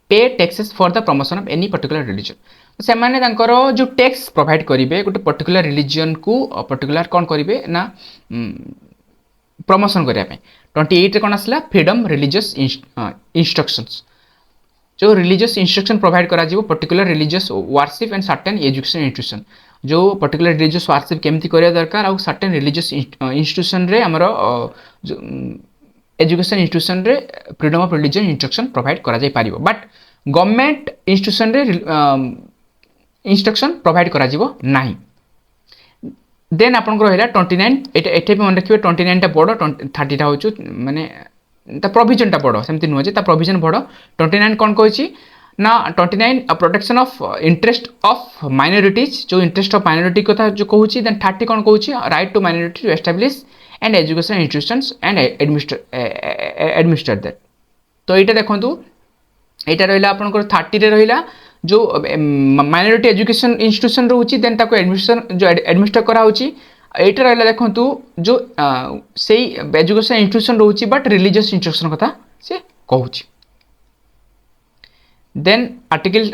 A: पे taxes for the promotion of any particular religion से माने जो टैक्स प्रोवाइड करेंगे गोटे पर्टिकुलर रिलीजन को पर्टिकुलर कौन करेंगे ना प्रमोशन करने 28 रे कौन आसला फ्रीडम रिलीजियस इंस्ट्रक्शंस जो रिलीजियस इंस्ट्रक्शन प्रोवाइड करा particular religious worship and certain education institution जो पर्टिकुलर रिलीजियस वर्शिप केमती करिया दरकार और सर्टेन रिलीजियस इंस्टीट्यूशन रे हमरो एजुकेशन इंस्टीट्यूशन रे freedom of religion instruction provide करा जाय पारिबो बट गवर्नमेंट इंस्टीट्यूशन रे इंस्ट्रक्शन प्रोवाइड करा जीवो नाही देन आपन को रहला 29 एटे पे मन रखिबे 29 टा बड़ 30 टा होचु माने ता प्रोविजन टा बड़ सेमति नुह जे ता प्रोविजन बड़ 29 कोन कहछि ना 29 protection of interest of minorities जो इंटरेस्ट ऑफ माइनॉरिटी कथा जो कहछि देन 30 कोन कहछि right to minority to establish and education institutions and administer that तो एटा देखंतु एटा रहला आपन को 30 रे रहला जो माइनॉरिटी एजुकेशन इंस्टीट्यूशन रोची देन ताको एडमिशन जो एडमिनिस्टर करा होची एटा रहला देखंतु जो सेही एजुकेशन इंस्टीट्यूशन रोची बट रिलीजियस इंस्ट्रक्शन कथा से कहूची देन आर्टिकल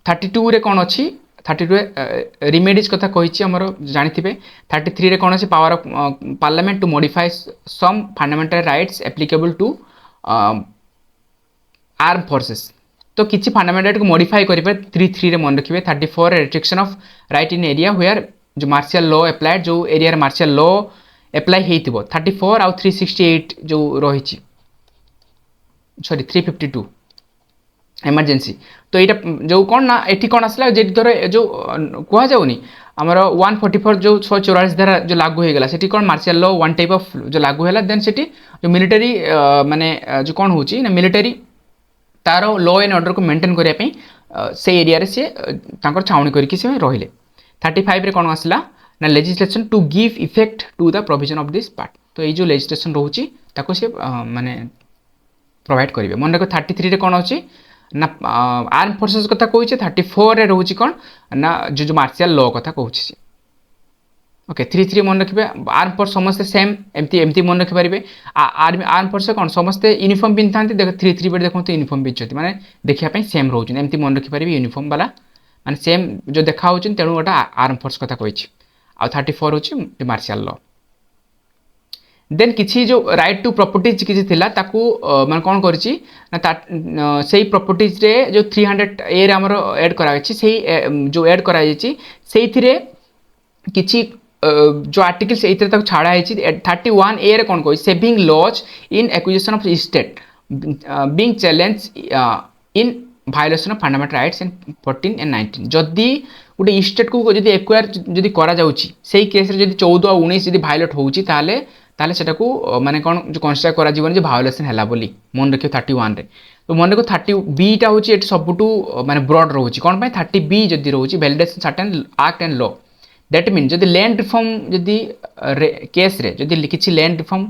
A: 32 रे कौन अच्छी 32 रे रिमेडीज कथा कही आमर जानी 33 रे कौन अच्छी power of parliament to modify some fundamental rights applicable to arm forces तो किसी फंडामेंटल को मॉडिफाई करेंगे 33 रे मन रखिए 34 restriction of right in area where जो मार्शियल लॉ एप्लाइड जो एरिया मार्शियल लॉ एप्लाई होइतिबो 34 आउ 368 जो रही सॉरी 352 इमरजेंसी तो यहाँ जो कौन ना ये कौन आसला जे धर जो कह जाऊनी आमर 144 जो 144 धारा जो लागू हो गला से कौन martial law one type of जो लागू है देन से जो मिलिटरी माने जो कौन होची ना मिलिटरी तार लॉ एंड ऑर्डर को मेंटेन करने से एरिया रे से तांकर छाउणी करके से रहिले 35 रे कौन आसला ना legislation to give effect to the provision of this part तो ये जो लेजिस्लेशन रोची ताको से माने प्रोवाइड करेंगे मन रख 33 रे कौन अच्छी ना आर्म फोर्सेस कथा कहूँ 34 रे रोची कौन ना जो मार्शियल लॉ कथा कहूँ ओके 33 मन रखिए आर्म फोर्स समस्ते सेम एमती एमती मन रखिपारे आर्म फोर्स कौन समस्ते यूनिफॉर्म पिंधि था देख 33 बेट देखते यूनिफॉर्म पिंधुंट माने देखा सेम रोच एमती मन रखिपारे यूनिफॉर्म वाला माने सेम जो देखा हो तेणु गोटा आर्म फोर्स कथा कही आ 34 हूँ मार्शियल लॉ देन किसी जो राइट टू प्रॉपर्टीज किसी थिला ताकू माने कौन करछि ना सेही प्रॉपर्टीज रे जो 300 ए रे हमर ऐड करा अछि सेही जो ऐड करा जायछि सेहिथिरे किछि जो आर्टिकल से तक छाड़ा है 31 ए रे कौन कह saving laws in acquisition of state being challenge in violation of fundamental rights in 14 and 19 जदि गोटे स्टेट को जब एक्वायर जब करा से केस जब 14 और 19 जब भायोलेट होची ताले सेटा को माने कौन जो कन्सिडर करा जीवन जो भायोलेसन हैला बोली मन रखियो 31 रे तो मन रखो 30B टा होची एट सबटू माने ब्रॉड रहउची कोन पय 30B जदी रहउची validation certain act and law that mean जदी लैंड रिफॉर्म जदी केस रे जदी किछि लैंड रिफॉर्म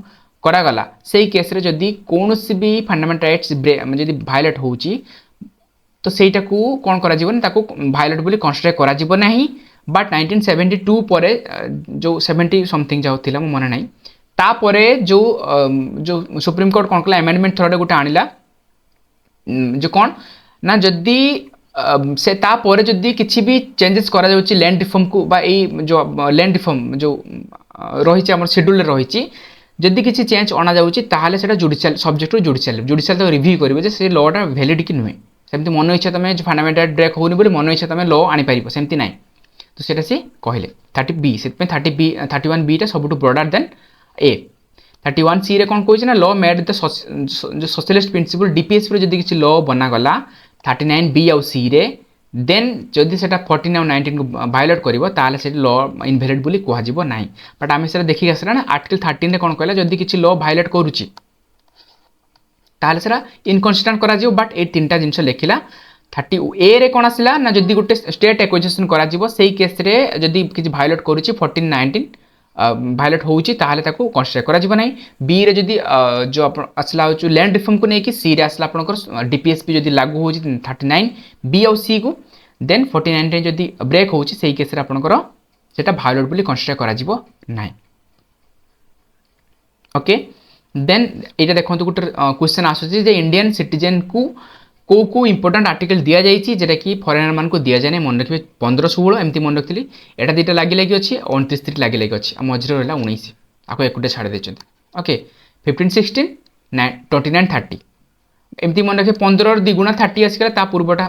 A: करा गला सेही केस रे जदी कोनोसी भी फंडामेंटल राइट्स जदी भायोलेट होउची तो सेटा को कोन करा जीवन ताको भायोलेट बोली कन्सिडर करा जीव नाही बट 1972 परे जो 70 समथिंग जाउ थिला मन नाही ता परे जो सुप्रीम कोर्ट कोन कला अमेंडमेंट थोड़ा गोटे आनिला जो कौन ना जदि से तापर जदि किसी भी चेंजेस करा जाउची लैंड रिफॉर्म को बा ए जो लैंड रिफॉर्म जो रही आम शेड्यूल रही जदि किसी चेंज अना जाउची ताहाले सेटा जुडिशियल सब्जेक्ट टू जुडिशियल तो रिव्यू करिवे जे से लॉटा वैलिड कि नुहे सेमती मन इच्छा तुम जो फंडामेंटल ब्रेक होनी बोली मन इच्छा तुम लॉ आनी पारिबो सेमती नाही तो सेटा से कहले 30B से 31B टा सबटू ब्रॉडर देन ए 31C रे कौन कहछि ना लॉ मेड द जो सोशलिस्ट प्रिंसिपल डीपीएस रे जदि किछि लॉ बना गला 39B और C रे देन जदि सेटा 14 और 19 को वायोलेट करिवो ताले से लॉ इनवैलिड बोली कहा जिवो नाही बट आमे सेटा देखि आसला ना आर्टिकल 13 रे कौन कहला जदि किछि लॉ वायोलेट करूछि ताले सेटा इनकन्सिस्टेंट करा जिवो बट ए तीनटा जिंस लेखिला 30A रे कौन आसला ना जदि गोटे स्टेट एक्विजिशन करा जिवो सेही केस रे जदि किछि वायोलेट करूछि 14 19 भायोलेट होउची ताहाले ताको कन्सिडर करा जिवो नाही बी रे जदि जो असला हो लैंड रिफॉर्म को नेकी सी रे असला आपनकर डीपीएसपी जदि लागू होउची 39B और सी को देन 49 रे जदि ब्रेक होउची सेही केस रे आपनकर सेटा भायोलेट बोली कन्सिडर करा जिवो नाही ओके देन एटा देखंतु गुटे क्वेश्चन आसुची जे इंडियन सिटीजन को को इंपोर्टेंट आर्टिकल दिया जाइए जेटा कि फरेनर मान को दिया जाए मन रखिए 15 16 एमती मन रखी एटा दुटा लगी अच्छी 29 लगी अच्छी मझे रहा 19 आपको एक छाड़ देते ओके 15 16 29 30 एमती मन रखिए 15 द्विगुणा 30 आसगला पूर्वटा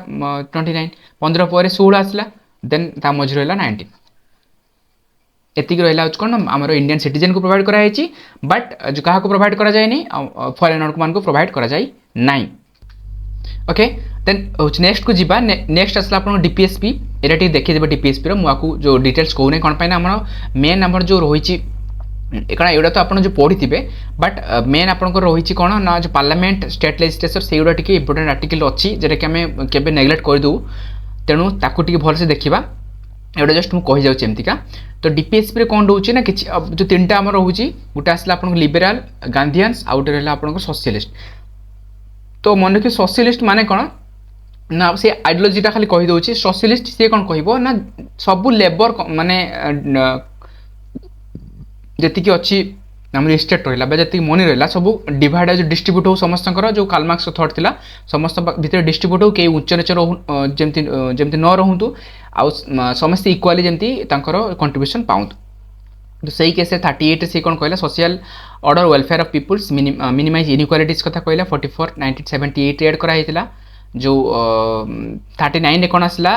A: 29 15 पर 16 आसला देन ता मझे रहा 19 एतिक रहा कौन आम इंडियन सिटीजन को प्रोवाइड कराई बट जो क्या प्रोवाइड करा जाए फरेनर मान को प्रोवाइड करा जाए नहीं ओके देन नेक्स्ट को जीवा नेक्स्ट आसला आप डीपीएसपी एटा टी देखिए डीपीएसपी रो मुआकू जो डिटेल्स कहूने कौन पाइना आम मेन नंबर जो रही कारण एटा तो आप जो पढ़ी थे बट मेन आपंकर रही कौन ना जो पार्लियामेंट स्टेट लेजिस्लेचर से गुड़ा टी इंपोर्टेंट आर्टिकल अच्छी जेटा कि आम केबे नेग्लेक्ट करदे तेणु ताकू टी भलसे देखा एटा जस्ट मुझे कही जाऊँ एमतीका तो डीपीएसपी कौन रोचे ना कि जो तीन टा रोचे गोटे आसला आप लिबराल गांधीआंस आउ गोटे रहा आप सोशलिस्ट तो मन रखिए सोशलिस्ट माने कौन ना से आइडियोलॉजीटा खाली कही दउची सोशलिस्ट से कौन कहबो ना सब लेबर माने जति कि अच्छी आम स्टेट रहा जी मनी रहा सब डिवाइड जो डिस्ट्रीब्यूट हो समस्त जो कार्ल मार्क्स थॉट थिला समस्त भितर डिस्ट्रीब्यूट हो कई उच्च नीच जमती न रहतु आ समस्ते इक्वाली जमती कंट्रीब्यूशन पाउंतु तो सही केस 38 से कौन कहला social order welfare of peoples minimize inequalities कथा कहला 44 1978 एड करा हेतिला जो 39 रे कौन आसला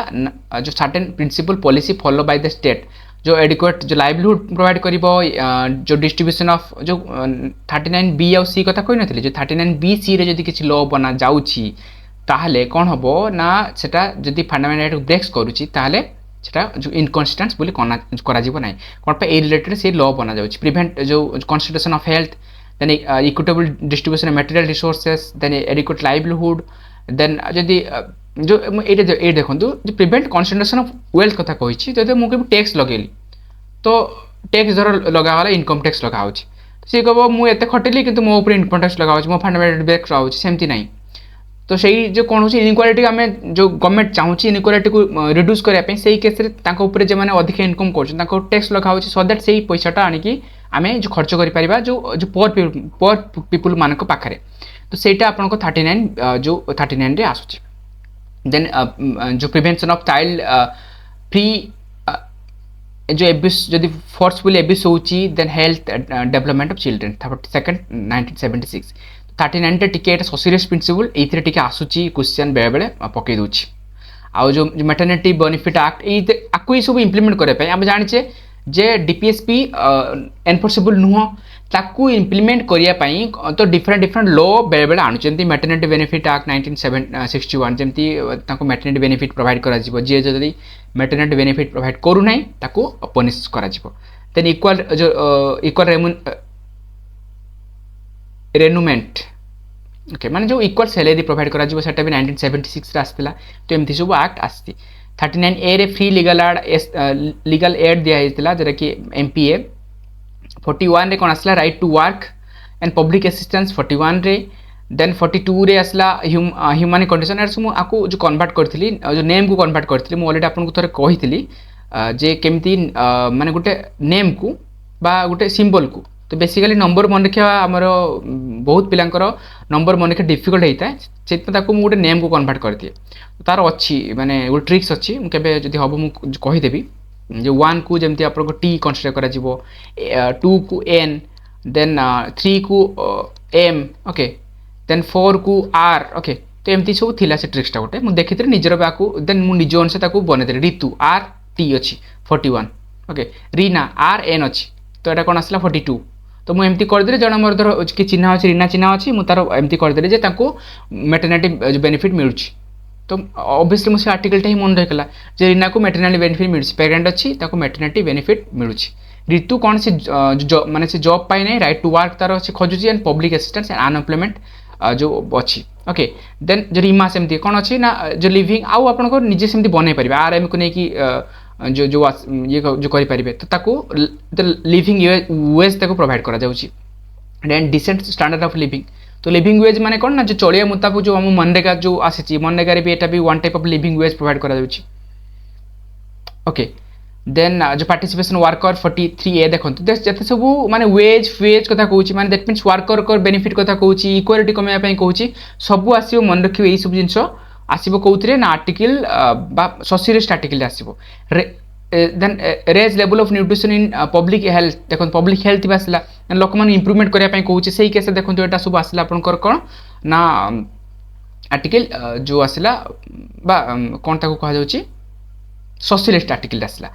A: जो certain principle policy follow by the state जो एडिक्वेट जो लाइवलीहुड प्रोवाइड करिवो जो डिस्ट्रीब्यूशन ऑफ जो 39B और सी कथा कहि नथिले जो 39B सी रे जदि किछि लॉ बना जाउछि ताहले कोन हबो ना सेटा जदि फंडामेंटल राइट ब्रेक्स करूछि ताहले सेटा जो इनकन्सिस्टेंस बोली करा जीवो नाही कोन पे ए रिलेटेड से लॉ बना जाउछि प्रिवेंट जो consideration of health then equitable distribution of material resources then adequate livelihood then जदि जो ये देखो जो प्रिवेंट कन्संट्रेशन ऑफ वेल्थ कथा कही जब मुझे टैक्स लगेली तो टैक्स धर लगाला इनकम टैक्स लगा सी कह मुझे खटिली कि मो ऊपर इनकम टैक्स लगा मो फंडामेंटल ब्रेक आउट सेमती ना तो सही जो कौन हो इनइक्वालिटी आम जो गवर्नमेंट चाहूँ इनइक्वालिटी को रिड्यूस करने से केस जो मैंने अधिक इनकम कर टैक्स लगा सो दैट से पैसाटा आणिकी आम जो खर्च कर जो पर पीपुल मान पाखे तो सहीटा आप 39 जो 39 रे आसुची देन जो प्रिवेंशन ऑफ चाइल्ड फ्री जो एब्यूज जदि फोर्सफुल एब्यूज होची then health development of children 42 1976 39 टे टिके सोशलिस्ट प्रिंसिपल एथरे टिके आसुची क्वेश्चन बेले बेले पकई दोची आ जो मैटरनिटी बेनिफिट एक्ट ये सब इम्प्लीमेंट करने आम जाने जे डीपीएसपी एनफोर्सेबल नुह ताकू इम्प्लीमेंट करने तो डिफरेंट डिफरेंट लॉ बेले बेले आणु जमी मैटरनिटी बेनिफिट एक्ट 1961 जमी मैटरनिटी बेनिफिट प्रोवाइड करा जी जदि मैटरनिटी बेनिफिट प्रोवाइड करूना ताकू पनिश करा देन इक्वल जो इक्वल रेनुमेंट ओके माने जो इक्वल सैलरी प्रोवाइड करा भी 1976 आसला तो एमती सब एक्ट आसी 39 ए रे फ्री लीगल एड दिया जोटा कि एमपीए 41 रे कौन आसला right to work and public assistance 41 रे देन 42 रे आसला ह्यूमन कंडीशन एड्स मु आपको जो कन्वर्ट करथली जो नेम को कन्वर्ट करथली मु ऑलरेडी आपन को थरे कहितली जे केमती माने गुटे नेम को बा गुटे सिंबल को तो बेसिकली नंबर मन रखा आमर बहुत पिलांकर नंबर मन रखा डिफिकल्ट होता है से गोटे नेम को कन्वर्ट कर दिए तार अच्छी माने गोटे ट्रिक्स अच्छी मुझे जब हम मुझे कहीदेवी जो 1 को जमी आप टी कनसीडर कर 2 को एन देन 3 को एम ओके देन 4 को आर ओके तो एमती सब थिला से ट्रिक्सटा गोटे मुझे देखी निजर बाकू देन मुझे निज अनुसार बनईदेली ऋतु आर टी अच्छी 41 ओके रीना आर एन अच्छी तो यहाँ कौन आसला 42 तो मुझे एमती करदेली जन मोर धर कि चिन्ह अच्छी रीना चिन्ह अच्छी मुझे तार एमती करदेली जे मैटरनिटी बेनिफिट मिलूँ तो ऑब्वियसली मुझे आर्टिकलटा ही मन रखला जे रीना को मैटरनिटी बेनिफिट मिलूँ प्रेग्नेंट अच्छी ताको मैटरनिटी बेनिफिट मिलूँ ऋतु कौन से माने से जॉब पाई नहीं राइट टू वर्क तार अच्छे खोजुची and public assistance and unemployment जो अच्छी ओके देन जो रीमा सेमती कौन अच्छी ना जो लिविंग आउ आपको निजे सेमती बनई पारे आरएम को लेकिन जो जो ये जो करें तो ताको लिविंग वेज ताको प्रोवाइड करा जाउची then decent standard of living तो लिविंग वेज माने कौन ना जो चलिया मुताबिक जो हम मनरेगा जो आसी मनरेगा भी एटा भी one type of living veg provide करा जाउची ओके देन जो पार्टिसिपेशन वर्कर 43 ए देखो जते सब माने वेज वेज कथा कहूँ माने दैट मीन्स वर्कर बेनिफिट कथा कहूँ इक्वालिटी कमाया कहूँ सब आसो मन रखिए यही सब जिनस आसो कौन ना आर्टिकल सोशलिस्ट आर्टिकल आसो then raise level of nutrition in public health देखो पब्लिक हेल्थ भी आसला लोक मैंने इम्प्रूवमेंट करने कहूँ से केस देखो यहाँ सब आसला आपंकर कौन ना आर्टिकल जो आसला कौन ताको कहा जाउची सोशलिस्ट आर्टिकल आसला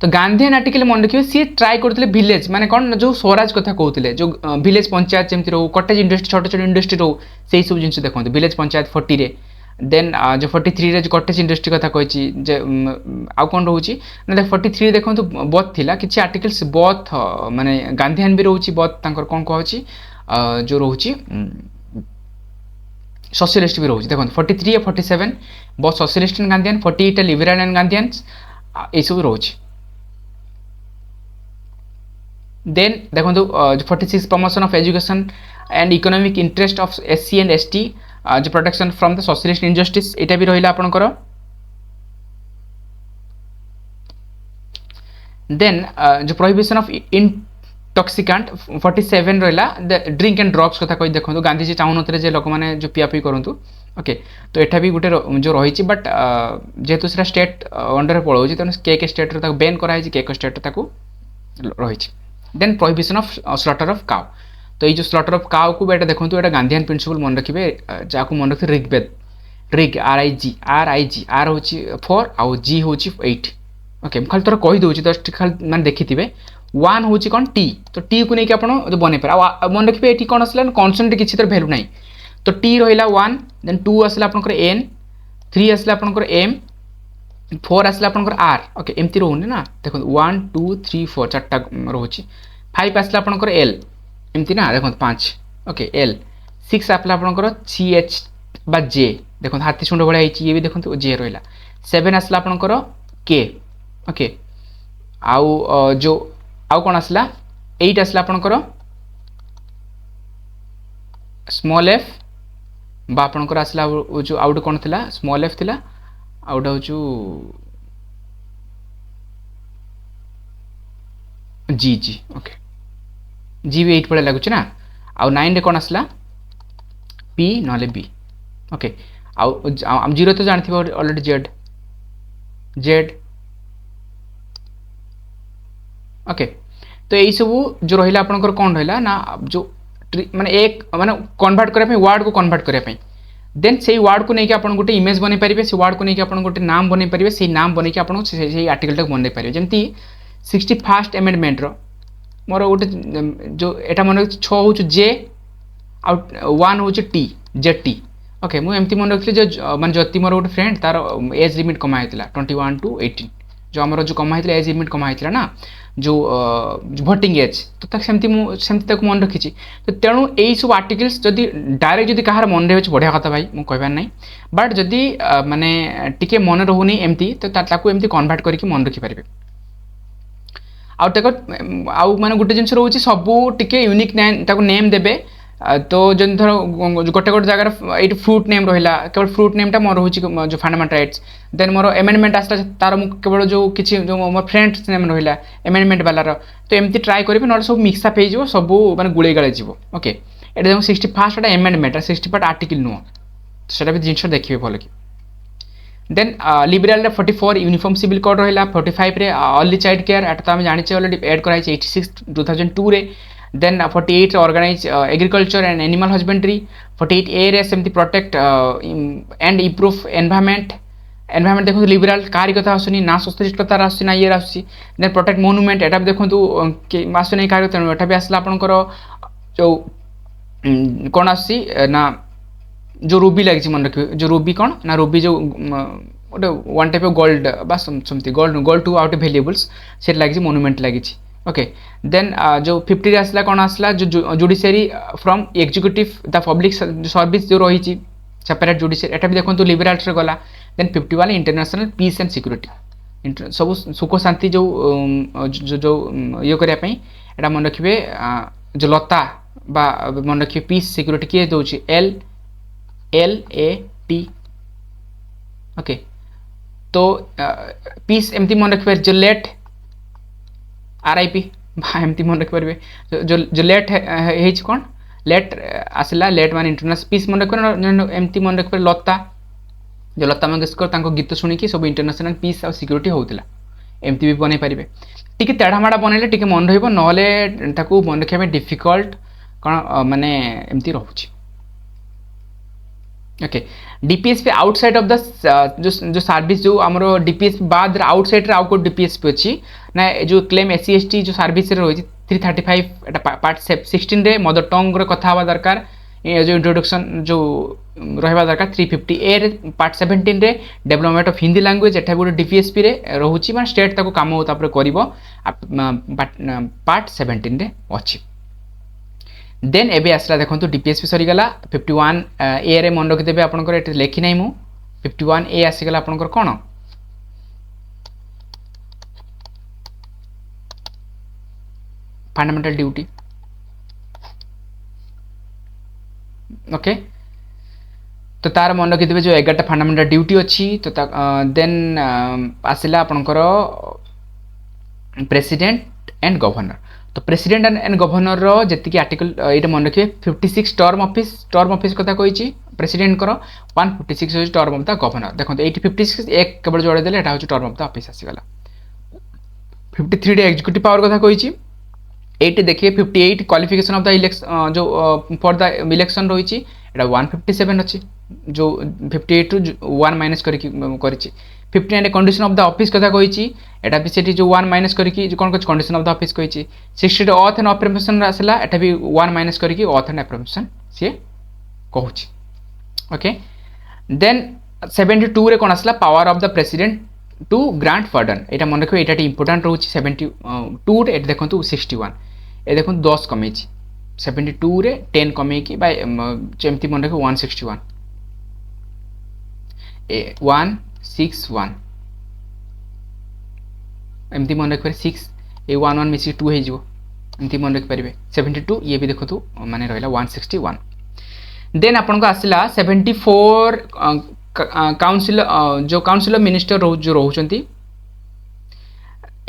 A: तो गांधीयन आर्टिकल मन रखिए सी ट्राए करते विलेज माने कौन जो स्वराज कथा कहते जो विलेज पंचायत जमी रो कटेज इंडस्ट्री छोट छोट इंडस्ट्री रो से सब जिन देखते विलेज पंचायत 40 रे देन जो 43 रे जो कटेज इंडस्ट्री कथा कही आउ कौन रोचे ना देख 43 देखो बथ थिला किसी आर्टिकल्स बथ माने गांधीयन भी रोचे बथ तांकर कौन कह जो रोचे सोशलिस्ट भी रोचे देखो 43 या 47 बहुत socialist and Gandhian 48 liberal and Gandhian ये सब रोचे देन देखो 46 promotion of education and economic interest of SC and ST जो protection from the socialist injustice एटा भी रहिला आपनकर देन जो प्रोहिबिशन ऑफ इंटॉक्सिकेंट 47 रहिला द ड्रिंक एंड ड्रग्स कथा कहि देखो गांधीजी चाहूनथले जे लोक माने जो पिया पी करंतु ओके तो एटा भी गुटे जो रही बट जेहेतु से स्टेट अंडर पड़ोची तेणु के स्टेट रो बैन कराई के स्टेट ताको रही then prohibition of slaughter of cow तो ये जो स्लॉटर ऑफ काउ को बेटा देखो ये गांधीयन प्रिंसिपल मन रखिए जहाँ मन रखिए ऋग्वेद ऋग RIG आर हूँ 4 आउ G हूँ 8 ओके खाली थोड़ा कहीदे जस्ट खाली मैंने देखी थे 1 हूँ कौन टी तो टी को लेकिन आप बन पारे मन रखिए ये कौन आसला कन्सोनेंट किसी तर भैल्यू ना तो टी रहा 1 देन 2 आसला आपंकर N 3 आसला आपंकर M 4 आसला आपंकर R ओके एमती रोने ना देखो 1 2 3 4 चार्टा रोचे 5 आसला आपंकर L एमती ना देखो 5 ओके L 6 आसला आपंकर CH बा J देखो हाथी शुंड भाई ये भी देखो J रहा 7 आसला आपंकर K ओके आउ जो आउ कौन आसला 8 आसला आपंकर स्मॉल f बा आपंकर आसला जो आउट कौन थिला स्मॉल f थिला आउट हूँ जी ओके जी भी 8 पड़े लगुच ना आउ 9 रे कौन आसला P नले B ओके आउ 0 तो जानथि ऑलरेडी Z ओके तो यही सब जो रहा आपंकर कौन रहा ना जो माने एक माने कन्वर्ट करने वर्ड को कन्वर्ट करने देन से वर्ड को लेकिन आप गोटे इमेज बन पारे से वर्ड को लेकिन आप गोटे नाम बन पारे से नाम बन आप आर्टिकल टाक बन पारे जमी 61st एमेंडमेंट रो मोर गोटे जो एटा मन 6 हूँ जे आउ 1 हूँ टी जेड टी ओके मुझे एमती मन रखी जो माने ज्योति मोर गोटे फ्रेंड तार एज लिमिट कमा होता 21 to 18 जो आमर जो कमा होता एज लिमिट कमा होता ना जो भोटिंग एज तो सेमती मन रखी तो तेणु यही सब आर्टिकल्स जदि डायरेक्ट जदि कहार मन रही बढ़िया कथा भाई मुझे कहबार ना बट जदि माने टिके मन रोनी एमती तो एमती कन्वर्ट करके मन रखिपारे आउ माने गोटे जिन रोचे सबू टिके यूनिक नेम देबे तो जन धर गोटे गोटे जगार ये फ्रूट नेम रहा केवल फ्रूट नेमटा मोर हूँ जो फंडामेंटल राइट्स देन मोर एमेंडमेंट आसला तार केवल जो किसी जो मोर फ्रेंड्स नेम रहा एमेंडमेंट वालार तो एमती ट्राए करेंगे ना सब मिक्सअप हो सब माने गुड़े गाड़े जीव ओके ये देखो 61st एमेंडमेंट 60 आर्टिकल नुह तो सेटा भी जिन देखिए भल कि then liberal 44 uniform civil code रहा 45 रे अर्ली चाइल्ड केयर एट तो आम जाने ऑलरेडी एड कराई 86 2002 रे then 48 organize agriculture and animal husbandry 48 ए रे सेमती प्रोटेक्ट एंड इम्प्रूव एनवायरनमेंट देखो लिबराल कारी कथा आसुनी ना सोशलिस्ट कथा आसुनी ना ये आसुची देन प्रोटेक्ट मोनुमेंट एटा भी देखो आसुनी कारी तेणु एटा भी आसला आपनकर जो कौन आसी ना जो रूबी लगी मन रखिए जो रूबी कौन ना रूबी जो गोटे one type of gold something gold to out valuables से लगी मोनुमेंट लगी ओके देन जो 50 आसला कौन आसला जो judiciary from executive the public service जो रही सेपरेट जुडिशियरी एटा भी देखो लिबराल्स गला then 51 international peace and security सब सुख शांति जो जो ये करने एटा मन रखिए जो लता बा मन रखिए पीस सिक्योरिटी किए दौर LAT ओके तो पीस एमती मन रखिपारे जो लेट RIP एमती मन रखिपारे जो लेट है कौन लेट आसला लेट मान इंटरनेशनल पीस मन रखिपारे एमती मन रखिपारे लता जो लता मंगेशकर गीत शुणिकी सब इंटरनेशनल पीस आ सिक्योरिटी होता एमती भी बनई पारे टी तेढ़ामाड़ा बनइले टी मन रही ना मन रखा डिफिकल्ट कौन माने एमती रोचे okay DPSP outside of the जो सर्विस जो आमर डीपीएसपी बाद आउटसाइड रे आउ को डीपीएसपी अच्छी ना जो क्लेम SC ST जो सर्विस रही 335 पार्ट 16 रे मदर टंग रे कथा हवा दरकार जो इंट्रोडक्शन जो रहा दरकार 350 ए रे पार्ट 17 रे डेवलपमेंट ऑफ हिंदी लैंग्वेज एटा गोटे डीपीएसपी रे रोची मान स्टेट ताको काम होता करिवो पार्ट 17 रे अच्छी देन एबे आसला देखो डीपीएसपी सरीगला 51 ए रे मन रखिदेवे आपंकर ये लिखी ना मु 51 ए आसीगला आपंकर कौन फंडामेंटल ड्यूटी ओके तो तार मन रखिदेवे जो 11टा फंडामेंटल ड्यूटी अच्छी तो देन आसला आपंकर प्रेसिडेंट एंड गवर्नर तो प्रेसिडेंट एंड गवर्नर रो जी आर्टिकल ये मन रखिए 56 टर्म ऑफिस कथा कही प्रेसिडेंट कर 156 हूँ टर्म ऑफ द गवर्नर देखो 56 एक केवल जोड़े देले हूँ टर्म ऑफ द ऑफिस आसीगला 53 एग्जीक्यूटिव पावर कथा कही 8 देखिए 58 क्वालिफिकेशन ऑफ द इलेक्शन जो फॉर द इलेक्शन रही 157 अच्छी जो 58 टू 1 माइनस कर 59 कंडीशन ऑफ द ऑफिस कथा कही एटा भी सेठी जो 1 माइनस करके जो कौन कंडीशन ऑफ द ऑफिस कही 60 ऑथ एंड अफर्मेशन आसला एटा भी 1 माइनस करके ऑथ एंड अफर्मेशन सी कहूँ ओके देन 72 रे कौन आसला power of the president to grant pardon एटा मन रखिए एटा इंपोर्टेंट रोचे 72 रे देखो 61 ए देखो 10 कमे 72 रे 10 कमे की बाय एमती मन रखिए 161 161 एमती मन रखिपारे 6 ए 1 1 मिसी 2 हो एमती मन रखिपारे 72 ये भी देखो माने रहा 161 देन आपन को आसला 74 काउंसिल जो काउंसिल ऑफ मिनिस्टर जो रोचंती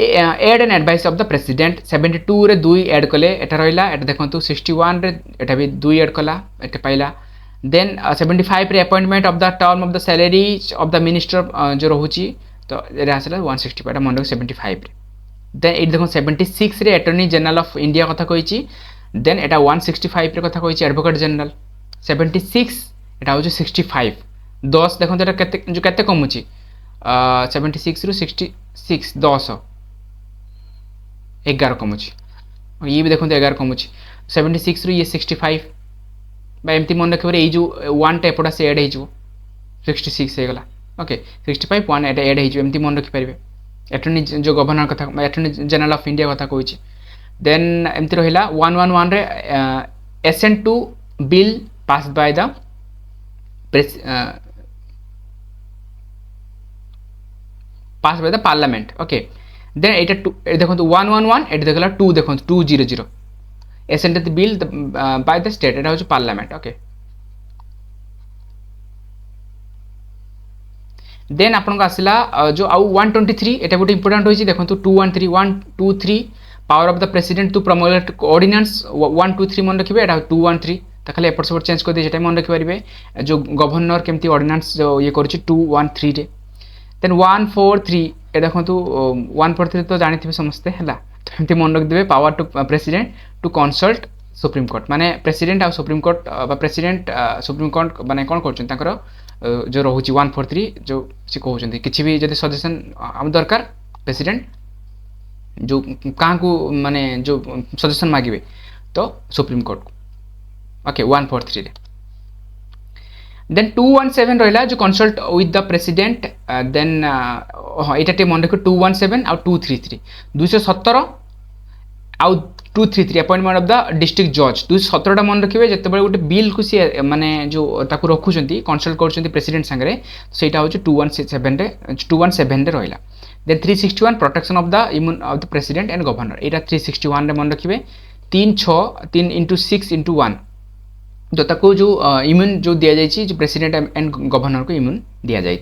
A: aid and advice of the president 72 रे 2 ऐड कले एटा रहिला एटा देखो 61 रे एटा भी 2 ऐड कला एटा पाइला देन 75 रे appointment of the term of the salary of the minister जो रोची तो ये आसला 165 एटा मन 75 रे देन ये देखो 76 रे अटॉर्नी जनरल ऑफ इंडिया कथा कही देन एटा 165 रे कथा कही एडवोकेट जनरल 76 एटा हो 65 10 देखो एटा केते जो केते कमुची 76 रु 66 10 11 कमुची ये भी देखो 11 कमुची 76 रु ये 65 बा एमती मन रखिबारे ये जो 1 टा एपटा से ऐड हो 66 हो गला ओके 65 1 एटा ऐड हो एमती मन रखि परिबे अटॉर्नी जो गवर्नर कथा अटॉर्नी जनरल ऑफ इंडिया कथा कहूची देन एमती रहिला 111 रे assent to bill passed by the pass by the parliament okay then एटा देखो 111 एटा देखला 2 देखो 200 assent the bill by the state एटा हो पार्लियामेंट ओके देन आपन को आसला जो आउ 123 एटा गोटे इंपोर्टेंट होई देखो 213 123 power of the president to promote ordinance 123 मन रखिबे एटा 213 त खाली एपट सपोर्ट चेंज कर दे जेटा मन रखि परिबे जो गवर्नर केमती ऑर्डिनेंस जो ये करूची 213 रे देन 143 ए देखो 143 तो जानी समस्ते है तो एमती मन रखिदे power to president to consult supreme court माने प्रेसिडेंट आ supreme court president supreme court माने कोन करछन ताकर जो रोची 143 जो से कहउछन किछि भी जदि सजेशन हम दरकार प्रेसिडेंट जो कहाँ को माने जो सजेशन मागिबे तो सुप्रीम कोर्ट ओके 143 रे देन 217 रहिला जो consult with the president then एटा टे मन रखो 217 आ 233 217 आ 233 अपॉइंटमेंट ऑफ द डिस्ट्रिक्ट जज 217 टा मन रखिबे जते बेले गोटे बिल को सी माने जो ताकू रखुचंती कंसल्ट करचंती प्रेसिडेंट संगे सेटा हो 217 रे 217 रे रहिला then 361 protection of the immune of the president and governor एटा 361 रे मन रखिबे 3 जो ताको जो इम्यून जो दिया जाइए जो प्रेसिडेंट एंड गवर्नर को इम्यून दिया जाइए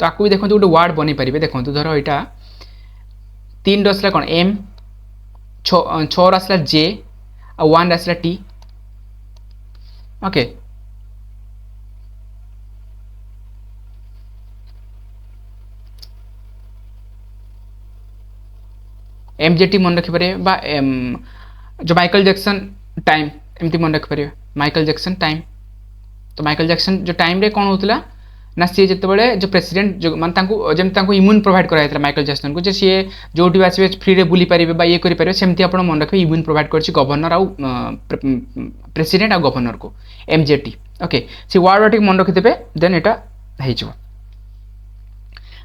A: तो आपको भी देखो गोटे वार्ड बन पारे देखो धर यहाँ 3 रसला कौन एम 6 रसला जे आ 1 रसला T okay M J T मन रखिपारे बा जो माइकल जैक्सन टाइम एमती मन रखिपारे माइकल जैक्सन टाइम तो माइकल जैक्सन जो टाइम रे कौन होता ना सी जिते जो प्रेसिडेंट जो मानते जमी इम्यून प्रोवाइड कराई माइकल जैक्सन को सी जो आसवे फ्री रे बुली पारे बा ये करेंगे सेमती आप मन रखिए इम्यून प्रोवाइड कर गवर्नर आउ प्रेसिडेंट आ गवर्नर को एमजेटी ओके सी वार्ड टी मन रखिदे देन यहाँ हो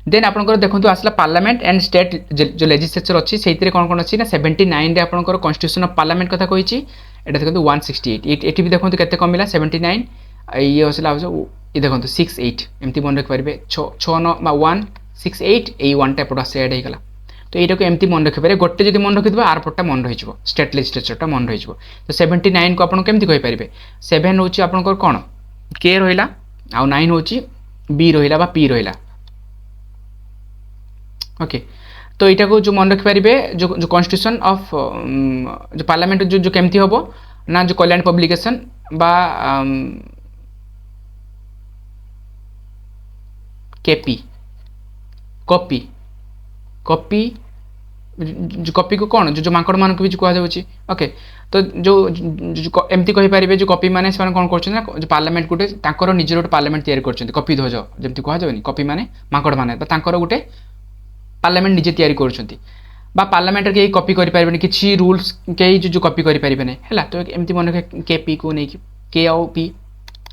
A: देन आपंकर देखो आसला पार्लियामेंट एंड स्टेट जो लेजिस्लेचर अच्छी से कौन कौन अच्छी ना 79 रे आपंकर कॉन्स्टिट्यूशन ऑफ पार्लियामेंट कथा कही एटा देखो 168 एटी भी देखो केते कमिला 79 ये हसला ये देखो 68 एमती मन रखि पारे 6 9 168 ए 1 टा पड़ा से ऐड हो गला तो एटा को एमती मन रखि पारे गोटे जदी मन रखिदबा आर पट्टा मन रहि जबो स्टेट लेजिस्लेचर टा मन रहि जबो तो 79 को आपन केमती कहि पारिबे 7 होची आपनकर कोन के रहिला आ 9 होची बी रहिला बा पी रहिला ओके तो यहाँ को जो मन रखिपारे जो कॉन्स्टिट्यूशन ऑफ जो पार्लियामेंट जो केमती हम ना जो कल्याण पब्लिकेशन बा केपी कॉपी कॉपी जो कॉपी को कौन जो माकड़ मान को भी कहुच्छी ओके तो जो एमती कही पारे जो कॉपी मैंने कौन कर जो पार्लियामेंट गोटे तांकर निजर गोटे पार्लियामेंट तैयारी कर कॉपी ध्वज जमी कहुनि कॉपी मैंने माकड़ मैंने तांकर गोटे पार्लियामेंट निजे तैयारी करुँच पार्लियामेंट कहीं कॉपी करें कि रूल्स कई जो कॉपी करें है तो एमती मन रखे के पी को नहीं के आउ पी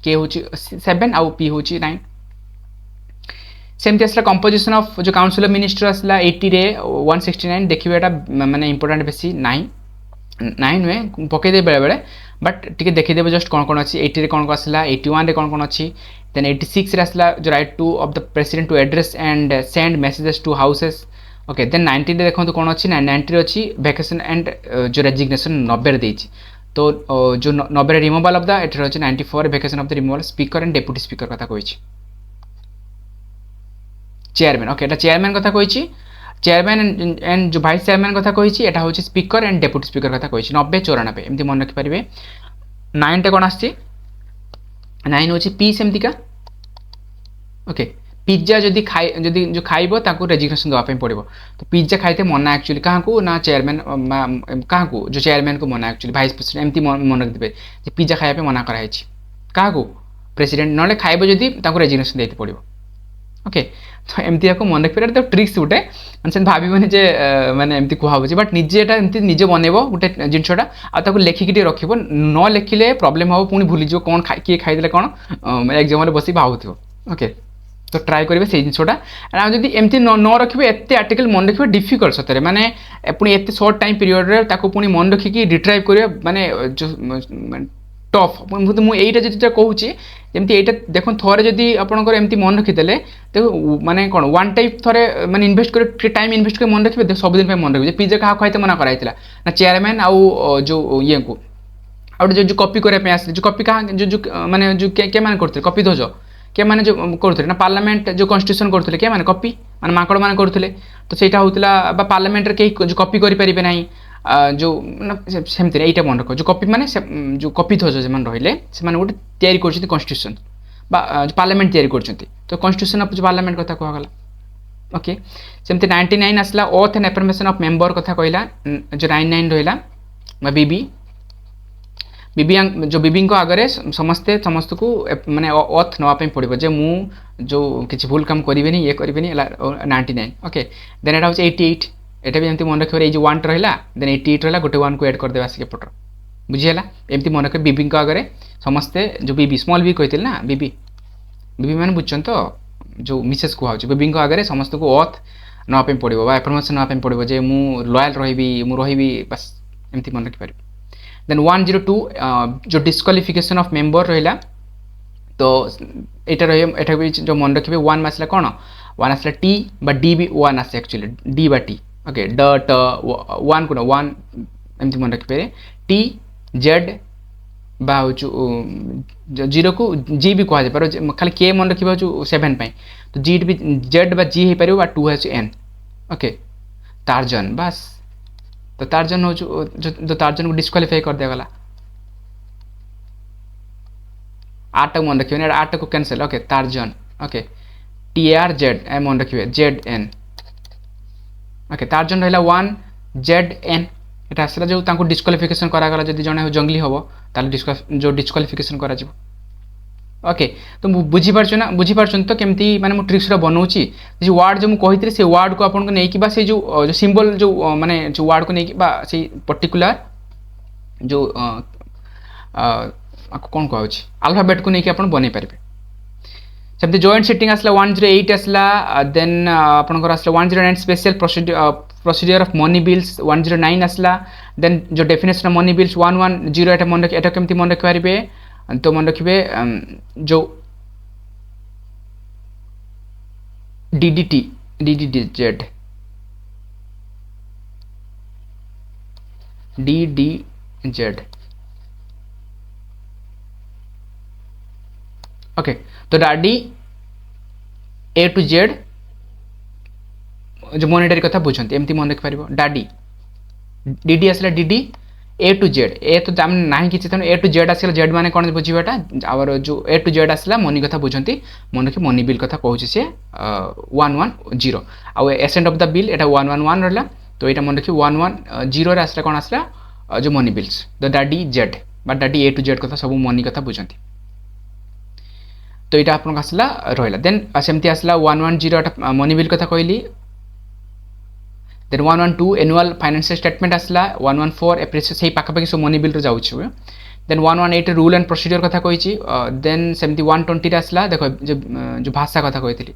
A: के हूँ 7 आउ पी हूँ 9 सेमती आसला कंपोजिशन ऑफ जो काउंसिल ऑफ मिनिस्टर आसला 80 रे 169 देखिए एटा माने इंपोर्टेंट बेसी 9 नुहे पकईदे बेले बेले बट टी देखीदेव जस्ट कौन कौन अच्छी 80 रे कौन कौन आसला 81 रे कौन कौन अच्छी देन 86 रे आसला जो right to of the president to address and send messages to houses okay then 90 रे देखो कौन अच्छी 90 रे अच्छी वैकेशन एंड जो रेजिग्नेशन 90 रे देछि तो जो 90 रे रिमूवल ऑफ द एटर अच्छी 94 vacation of the removal speaker and deputy speaker कथा कहिछि चेयरमैन ओके एटा चेयरमैन कथा कहिछि चेयरमैन एंड जो भाइस चेयरमैन कथा कहिछि एटा होछि स्पीकर एंड डेप्यूटी स्पीकर कथा कहिछि 90 94 एमती मन रखि परिबे 9 टा कोन आछि 9 होछि पी सेमती का ओके पिज्जा जदि खाइ जदि जो खाइबो ताको रेजिग्नेशन दवा पे पड़िबो तो पिज्जा खाइते मना एक्चुअली कहाँ को ना चेयरमैन कहाँ को जो चेयरमैन को मना एक्चुअली भाइस प्रेसिडेंट एमती मन रखि देबे जे पिज्जा खाइबे मना करा हैछि कहाँ को प्रेसिडेंट नले खाइबो जदि ताको रेजिग्नेशन देते पड़िबो ओके तो एमती आपको मन रखिपारे तो ट्रिक्स गोटे से भावन जे मैंने एमती कहूँ बट निजे एटा एमती निजे बनइब गोटे जिनसटा आपको लेखिकी रखिब न लेखिले प्रॉब्लम हम पुणी भूलीज कौन किए खाईदे कौन एग्जाम बस भावुव ओके तो ट्राए करेंगे से जिनसटा जब एमती न रखिए एत आर्टिकल मन रखिए डिफिकल्ट सतरे माने पुणी एत सर्ट टाइम पीरियड पुणी मन रखिकी रिट्राइव करिए माने जो टफ मुझे जो कहूँ जमी यहाँ देख थे जदि आपंकर एमती मन रखीदे तो माने कौन वन टाइप थे मैंने इनभेस्ट कर टाइम इनभेस्ट कर मन रखिए सबुदिन मन रखिए पिज्जा क्या खाई मना कराई ना चेयरमैन आउ जो ये को आउटे जो कॉपी करने आस जो कॉपी क्या जो माने जो क्या मैंने करते कॉपी ध्वज क्या मैंने जो करुले ना पार्लियामेंट जो कन्स्टिट्यूशन करुले क्या मैंने कॉपी मैंने माकड़ मैंने करुले तो सहीटा होता पार्लियामेंट कहीं जो कॉपी करेंगे ना जो सेमती यहीटा मन रख जो कॉपी माने जो कॉपी ध्वज जो रहिले से गोटे तैयारी कर कन्स्टिट्यूशन पार्लियामेंट तैयारी कर तो कन्स्टिट्यूशन ऑफ पार्लियामेंट कथा कहगला ओके सेमती 99 आसला oath and affirmation of member कथा कहला जो 99 रहा बीबी बीबी जो बीबी आगे समस्ते समस्त को माने ओथ नापी पड़ो जे मु जो किसी भूल काम करें ये करें 99 ओके देन एटा हूँ 88 एटा भी एमती मन रखिए ये 1 रहा देन 88 रहा गोटे 1 को एड करदे आसिक एपटर बुझीगला एमती मन रखिए बीबी आगे समस्ते जो बीबी स्मॉल बी कहते ना बीबी बीबी मैंने बुझुन तो जो मिसेस कहूँ बीबी आगे समस्त को ओथ नापी पड़ो एफर्मेशन नापी पड़ो जे मु लॉयल रही बस एमती मन रखिपार देन 102 जो डिस्क्वालिफिकेशन ऑफ मेंबर रहा तो यहाँ रहा भी जो मन रखिए 1 आसला कौन 1 आसला टी बा डी भी 1 आसे एक्चुअली डी बा टी ओके ड ट 1 को 1 एमती मन रखिपारे टी जेड बा जीरो को जी भी कह पार खाली के मन रखा जो 7 तो जी भी जेड बा जी हो पार 2 है एन ओके टार्जन बस तो टार्जन हो जो टार्जन को डिस्क्वालीफाई कर दिया गला 8 मन रखिए 8 को cancel okay torsion okay T R Z A मन रखिए जेड एन ओके टार्जन रहा 1 जेड एन यहाँ आसला जो डिस्क्वालिफिकेशन करागला जब जड़े जंगली हम ताले जो डिस्क्वालिफिकेशन करा ओके तो बुझीपार ना बुझीपार तो केमती माने ट्रिक्स बनाऊँगी जो वार्ड जो मुझे से वार्ड को आपको नहीं से जो सिंबल जो माने जो वार्ड को नहीं से पर्टिकुलर जो कौन कहूँ अल्फाबेट को लेकिन आप बन पारे सेमती जॉइंट सिटिंग आसला 108 आसला देन आपंकर आसला 109 special procedure of money bills 109 आसला देन जो डेफिनेशन ऑफ मनी बिल्स 110 एटा मन रख एटा केमती मन रखिपारे तो मन रखिए जो डीडीटी डीडीडी जेड डी जेड ओके तो डाडी ए टू जेड जो मॉनिटरी कथा बुझंती एमती मन रखिपार डाडी डीडी आसला डीडी ए टू जेड ए तो ना कि ए टू जेड आसला जेड माने कौन बुझाटा आवर जो ए टू जेड आसला मनी कथा बुझंती मन रखिए मनी बिल कथा कहूँ सी 110 आउ एसेंट ऑफ द बिल एटा 111 रहा तो यहाँ मन रखिए 110 आसला कौन आसला जो money bills the daddy Z बा डाडी ए टू जेड कथा सब मनी कथा बुझंती तो यहाँ आपन आसला रहा देन सेमती आसला 110 मनी बिल कथा कहली देन 112 एनुअल फाइनेंशियल स्टेटमेंट आसला 114 एप्रिसिएशन से पाखापाखि सब मनी बिल जाऊँ देन 118 रूल एंड प्रोसीजर कथा कही देन सेमती 120 आसला देखो जो भाषा कथा कही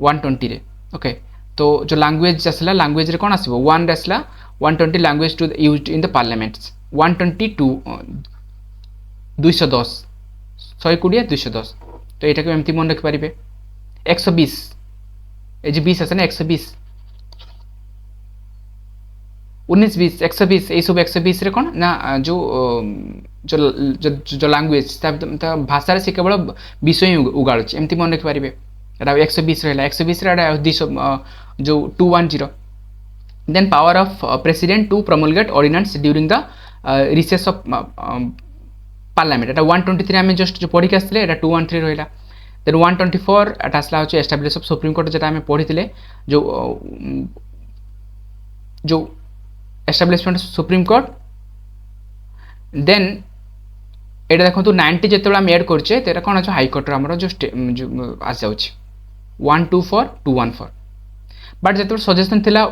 A: 120 ओके तो जो लैंग्वेज आसला लैंग्वेज रे कौन आसो 1 आसला 120 language to used in the parliaments 122 210 120 210 तो यहाँ को एमती मन रखिपारे 120 ये जो 20 आसे ना 120 19 20 120 ये सब 120 रे कौन ना जो जो जो, जो लैंग्वेज भाषा से केवल विषय ही उगाड़ एमती मन रखिपारे 120 रहा 120 जो 210 then power of president to promulgate ordinance during the recess of parliament एटा 123 आम जस्ट जो पढ़ी आसते 213 रहा देन 124 एटा आसला हो एस्टाब्लिश ऑफ सुप्रीम कोर्ट जो आम पढ़ी जो जो एस्टाब्लिशमेंट सुप्रीम कोर्ट देन ये देखो 90 जो आम एड करचे तो कौन अच्छे हाईकोर्टर आम जो आस जाऊँ 124 214 बट जो सजेसन थिला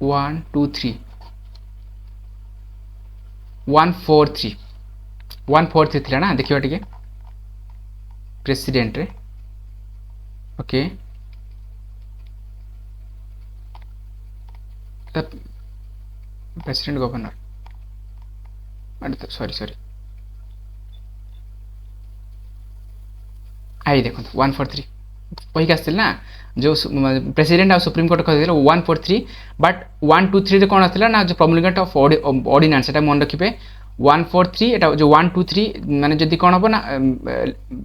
A: 143 थिला ना देखिबा टिके प्रेसिडेंट रे okay president governor sorry I देखो 143 वही आसतील ना जो प्रेसिडेंट और सुप्रीम कोर्ट कहते 143 बट 123 कौन आसला ना जो प्रमोलिगेट ऑफ ऑर्डिनेंस एटा मन रखिबे 143 एटा जो 123 माने जदी कौन हो ना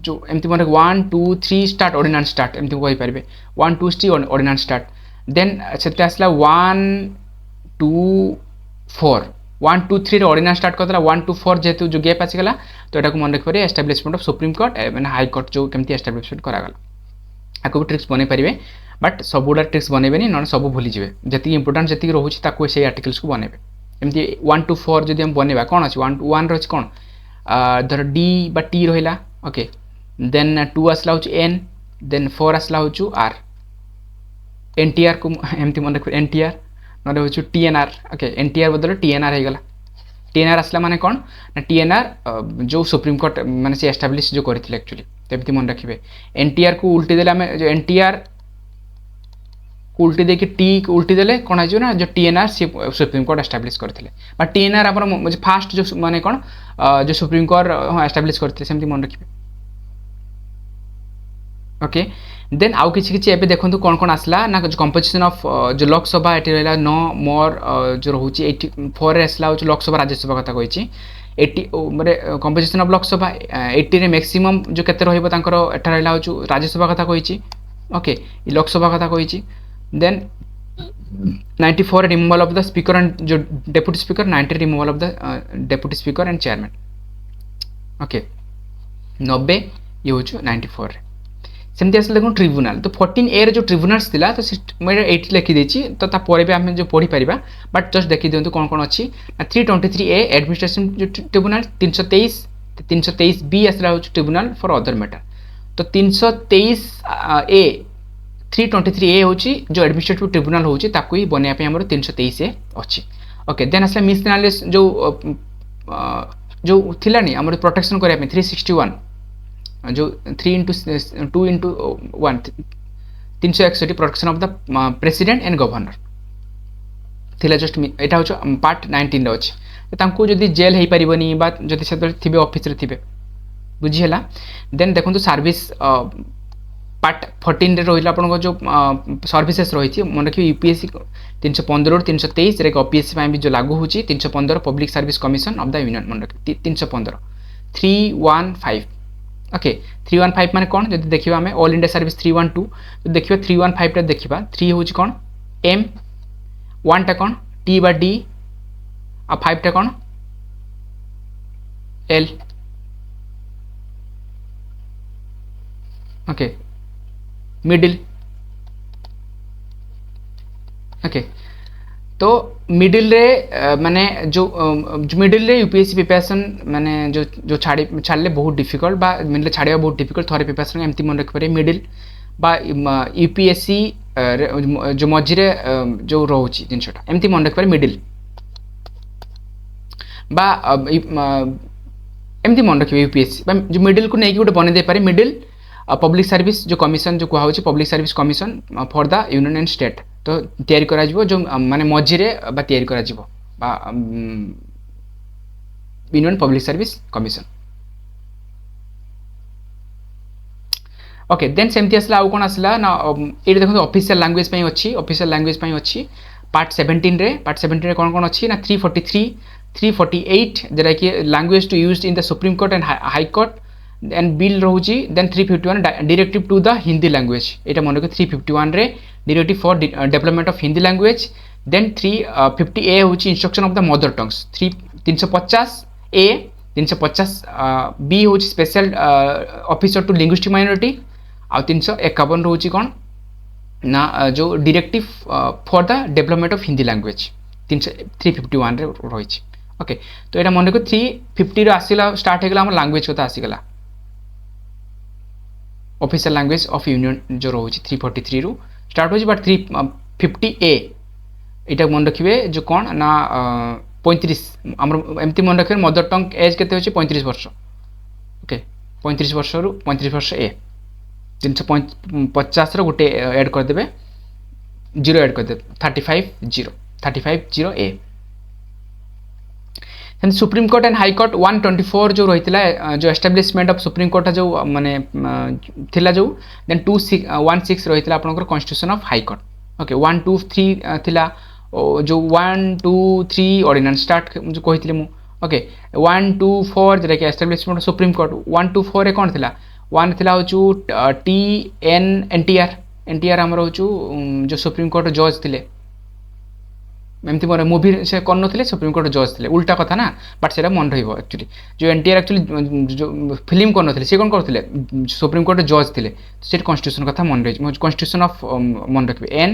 A: जो एमती मन 123 स्टार्ट ऑर्डिनेंस स्टार्ट एमती कहि परबे 123 ऑर्डिनेंस स्टार्ट देन सेते आसला 124 123 ऑर्डिनेंस स्टार्ट करला 124 जेतु जो गैप आसी गला तो एटा को मन रखि पारे एस्टैब्लिशमेंट ऑफ सुप्रीम कोर्ट माने हाई कोर्ट जो केमती एस्टैब्लिशमेंट करा गला आको भी ट्रिक्स बनै पारिबे बट सब गुडा ट्रिक्स बनैबेनी न सब भूली जिवे जति इंपोर्टेंट जति रहउछि ताको से आर्टिकल्स को बनैबे एमती 1 to 4 जदि हम बनेबा कोन अछि 1 to 1 रहछि कोन धर डी बा टी रहिला ओके देन 2 असला होछि एन देन 4 असला होछु आर एनटीआर को एमती मन रख एनटीआर न होछु टीएनआर ओके एनटीआर बदल टीएनआर हे गला टीएनआर असला माने कोन ना टीएनआर जो सुप्रीम कोर्ट माने से एस्टैब्लिश जो करथिले एक्चुअली तेमती मन रखिबे एनटीआर को उल्टी देले हमें जो एनटीआर को उल्टी देके टी को उल्टी देले कोन आजो ना जो टीएनआर से सुप्रीम कोर्ट एस्टैब्लिश करथिले बट टीएनआर हमर मुझे फास्ट जो माने कोन जो सुप्रीम कोर्ट एस्टैब्लिश करथिले सेमती मन रखिबे ओके देन आउ किछि किछि एबे देखंतु कोन कोन आसला ना जो कंपोजिशन ऑफ जो लोकसभा एटी रहला नो मोर जो रहउची 84 रे आसला जो लोकसभा राज्यसभा कथा कहिछि 80 माने कंपोजिशन ऑफ लोकसभा 80 रे मैक्सिमम जो केते रहइबो तांकर एटा रहला होछु राज्यसभा कथा कहिछि ओके लोकसभा कथा कहिछि then 94 removal of the speaker and जो deputy speaker 90 removal of the deputy speaker and chairman okay 90 ये होछु 94 रे सेमती आसले देखो ट्रिब्यूनल तो 14 ए रे जो ट्रिब्यूनल्स थिला तो मैं 80 लिखि देछि तो ता परे भी हम जो पढ़ी परिबा बट जस्ट देखि दियंतु कोन कोन अछि 323 ए एडमिनिस्ट्रेशन जो ट्रिब्यूनल 323 बी आसला हो ट्रिब्यूनल फॉर अदर मैटर तो 323 ए 323 ए होची जो एडमिनिस्ट्रेटिव ट्रिब्यूनल होची ताकू ही बनिया पे हमर 323 ए अछि ओके देन आसला मिसनालिस जो थिला नि हमर प्रोटेक्शन करिया पे 361 जो 3 into 2 into 1 361 protection of the president and governor थिला जस्ट एटा हो पार्ट 19 रे अछि तांको जदी जेल हेई परिबनी बा जदी से थिबे ऑफिस रे थिबे बुझी हला देन देखंतु सर्विस पार्ट 14 रे रहिला आपन को जो सर्विसेस रहिछि मन रखि यूपीएससी 315 रो 323 रे ओपीएससी पय भी जो लागू होछि 315 public service commission of the union मन रखि 315 315 ओके 315 माने कोन जदी देखिबा हमें ऑल इंडिया सर्विस 312 तो देखिबा 315 रे देखिबा 3 होछि कोन एम 1 टा कोन टी बा डी आ 5 टा कोन एल ओके मिडिल ओके तो मिडिल रे माने जो मिडिल रे यूपीएससी प्रिपरेशन माने जो छाड़ले बहुत डिफिकल्ट बा मिडिल छाड़िया बहुत डिफिकल्ट थरे प्रिपरेशन एमती मन रख पारे मिडिल बा यूपीएससी जो मझिरे जो रहउची जिनसटा एमती मन रख पारे मिडिल बा एमती मन रखिबे यूपीएससी बा जो मिडिल को नेकी गोटे बने दे पारे मिडिल पब्लिक सर्विस जो कमिशन जो कुहा होची public service commission for the union and state तो तैयारी करा जिवो जो माने मझिरे बा तैयारी करा जिवो बा union public service commission okay then सेमती असला आ कोन असला ना ए देखो ऑफिशियल लैंग्वेज पई अछि ऑफिशियल लैंग्वेज पई अछि पार्ट 17 रे कोन अछि ना 343 348 देयर कि language to used in the supreme court and high court and bill रहउची then 351 directive to the Hindi language एटा मन को 351 रे directive for development of Hindi language then 350 A होची instruction of the mother tongues 350 A 350 B होची special officer to linguistic minority आ 351 होची कोन ना जो directive for the development of Hindi language 351 रे रहिछि ओके तो यहाँ मन रख 350 आसला स्टार्ट होगा लैंग्वेज कथा आसीगला ऑफिशियल लैंग्वेज ऑफ यूनियन जो रोचे 343 रु स्टार्ट हो बट 350A यहाँ मन रखिए जो कौन ना 35 आम एमती मन रखिए मदर टंग एज के 35 वर्ष ओके 35 वर्ष रु 35 वर्ष ए 350 गोटे ऐड करदे 0 ऐड करदे 35 A supreme court and high court 124 जो रही जो एस्टाब्लिशमेंट ऑफ सुप्रीम कोर्ट जो माने थिला जो देन 216 रही आपनकर constitution of high court okay 123 थिला जो 123 ऑर्डिनेंस स्टार्ट जो कही मु ओके 124 जेटा कि एस्टाब्लिशमेंट ऑफ सुप्रीम कोर्ट 124 रे कौन थिला वन थिला होचु एनटीआर हमर होचु जो सुप्रीम कोर्ट जज थिले एमती मोर मूवी से कर थे सुप्रीम कोर्ट जज थे उल्टा कथा ना बट से मन रक्चुअली जो एनटीआर एक्चुअली जो फिल्म कर सी कौन करते सुप्रीम कोर्ट जज थे से कन्स्टिट्यूशन कथा मन रही कन्स्टिट्यूशन ऑफ मन रखिए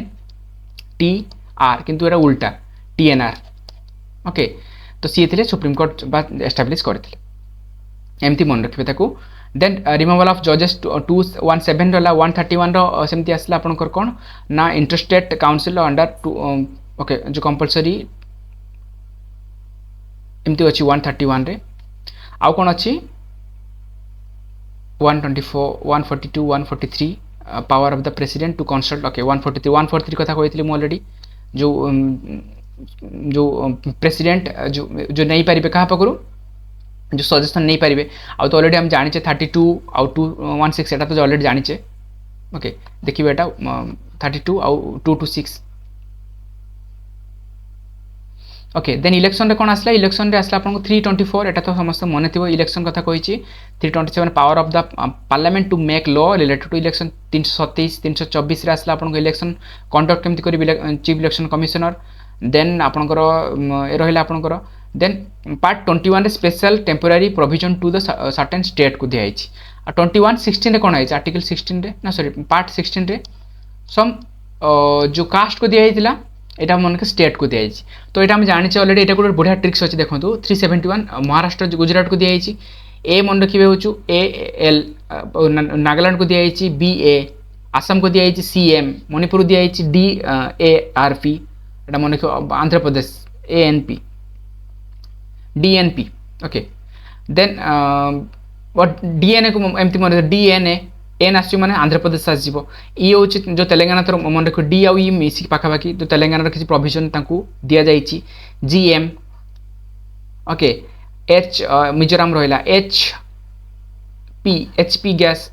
A: NTR किंतु एरा उल्टा TNR ओके तो सी थे सुप्रीम कोर्ट एस्टाब्लीश करते एमती मन रखिए देन रिमूवल ऑफ जजेस 217 रहा 131 सेमती आसला आपनकर कौन ना इंटरस्टेट काउंसिल अंडर ओके जो कंपलसरी एमती अच्छी 131 रे आउ कौन अच्छी 124 142 143 power of the president to consult okay 143 कथा कही मुझे ऑलरेडी जो प्रेसिडेंट जो नहीं पारे क्या पाखु जो सजेशन नहीं पारे आउ तो ऑलरेडी हम जाने 32 आउ 216 एटा तो ऑलरेडी जाने ओके देखिए एटा 32 आउ 226 ओके देन इलेक्शन रे कौन आसला इलेक्शन रे आसला आपन 324 एटा तो समस्त मन थी इलेक्शन कथा कही 327 power of the parliament to make law related to election 327 324 रे आसला आपन इलेक्शन कंडक्ट केमती करी चीफ इलेक्शन कमिश्नर देन आपनकर रहिला आपनकर देन पार्ट 21 रे special temporary provision to the certain state को दिया 21-16 रे कौन है आर्टिकल 16 रे ना सॉरी पार्ट 16 रे सम जो कास्ट को दिया यहाँ मन के स्टेट को दिखाई तो यहाँ जाने ऑलरेडी ये गोटे बढ़िया ट्रिक्स अच्छे देखो 371 महाराष्ट्र गुजरात को दिखाई ए मन रखिए हूँ AL नागालैंड को दिखाई BA आसाम को दिखाई CM मणिपुर दिखाई DARP यहाँ मन रखिए Andhra Pradesh ANP DNP okay then DNA को एमती मन DNA एन आस मैंने आंध्र प्रदेश आसो ये हूँ जो तेलंगाना तो मन रखिए डी आउ ई मिसिक पाखापाखि तो तेलंगाना किसी प्रोविजन दि जाइए GM ओके H मिजोराम रहा HP गैस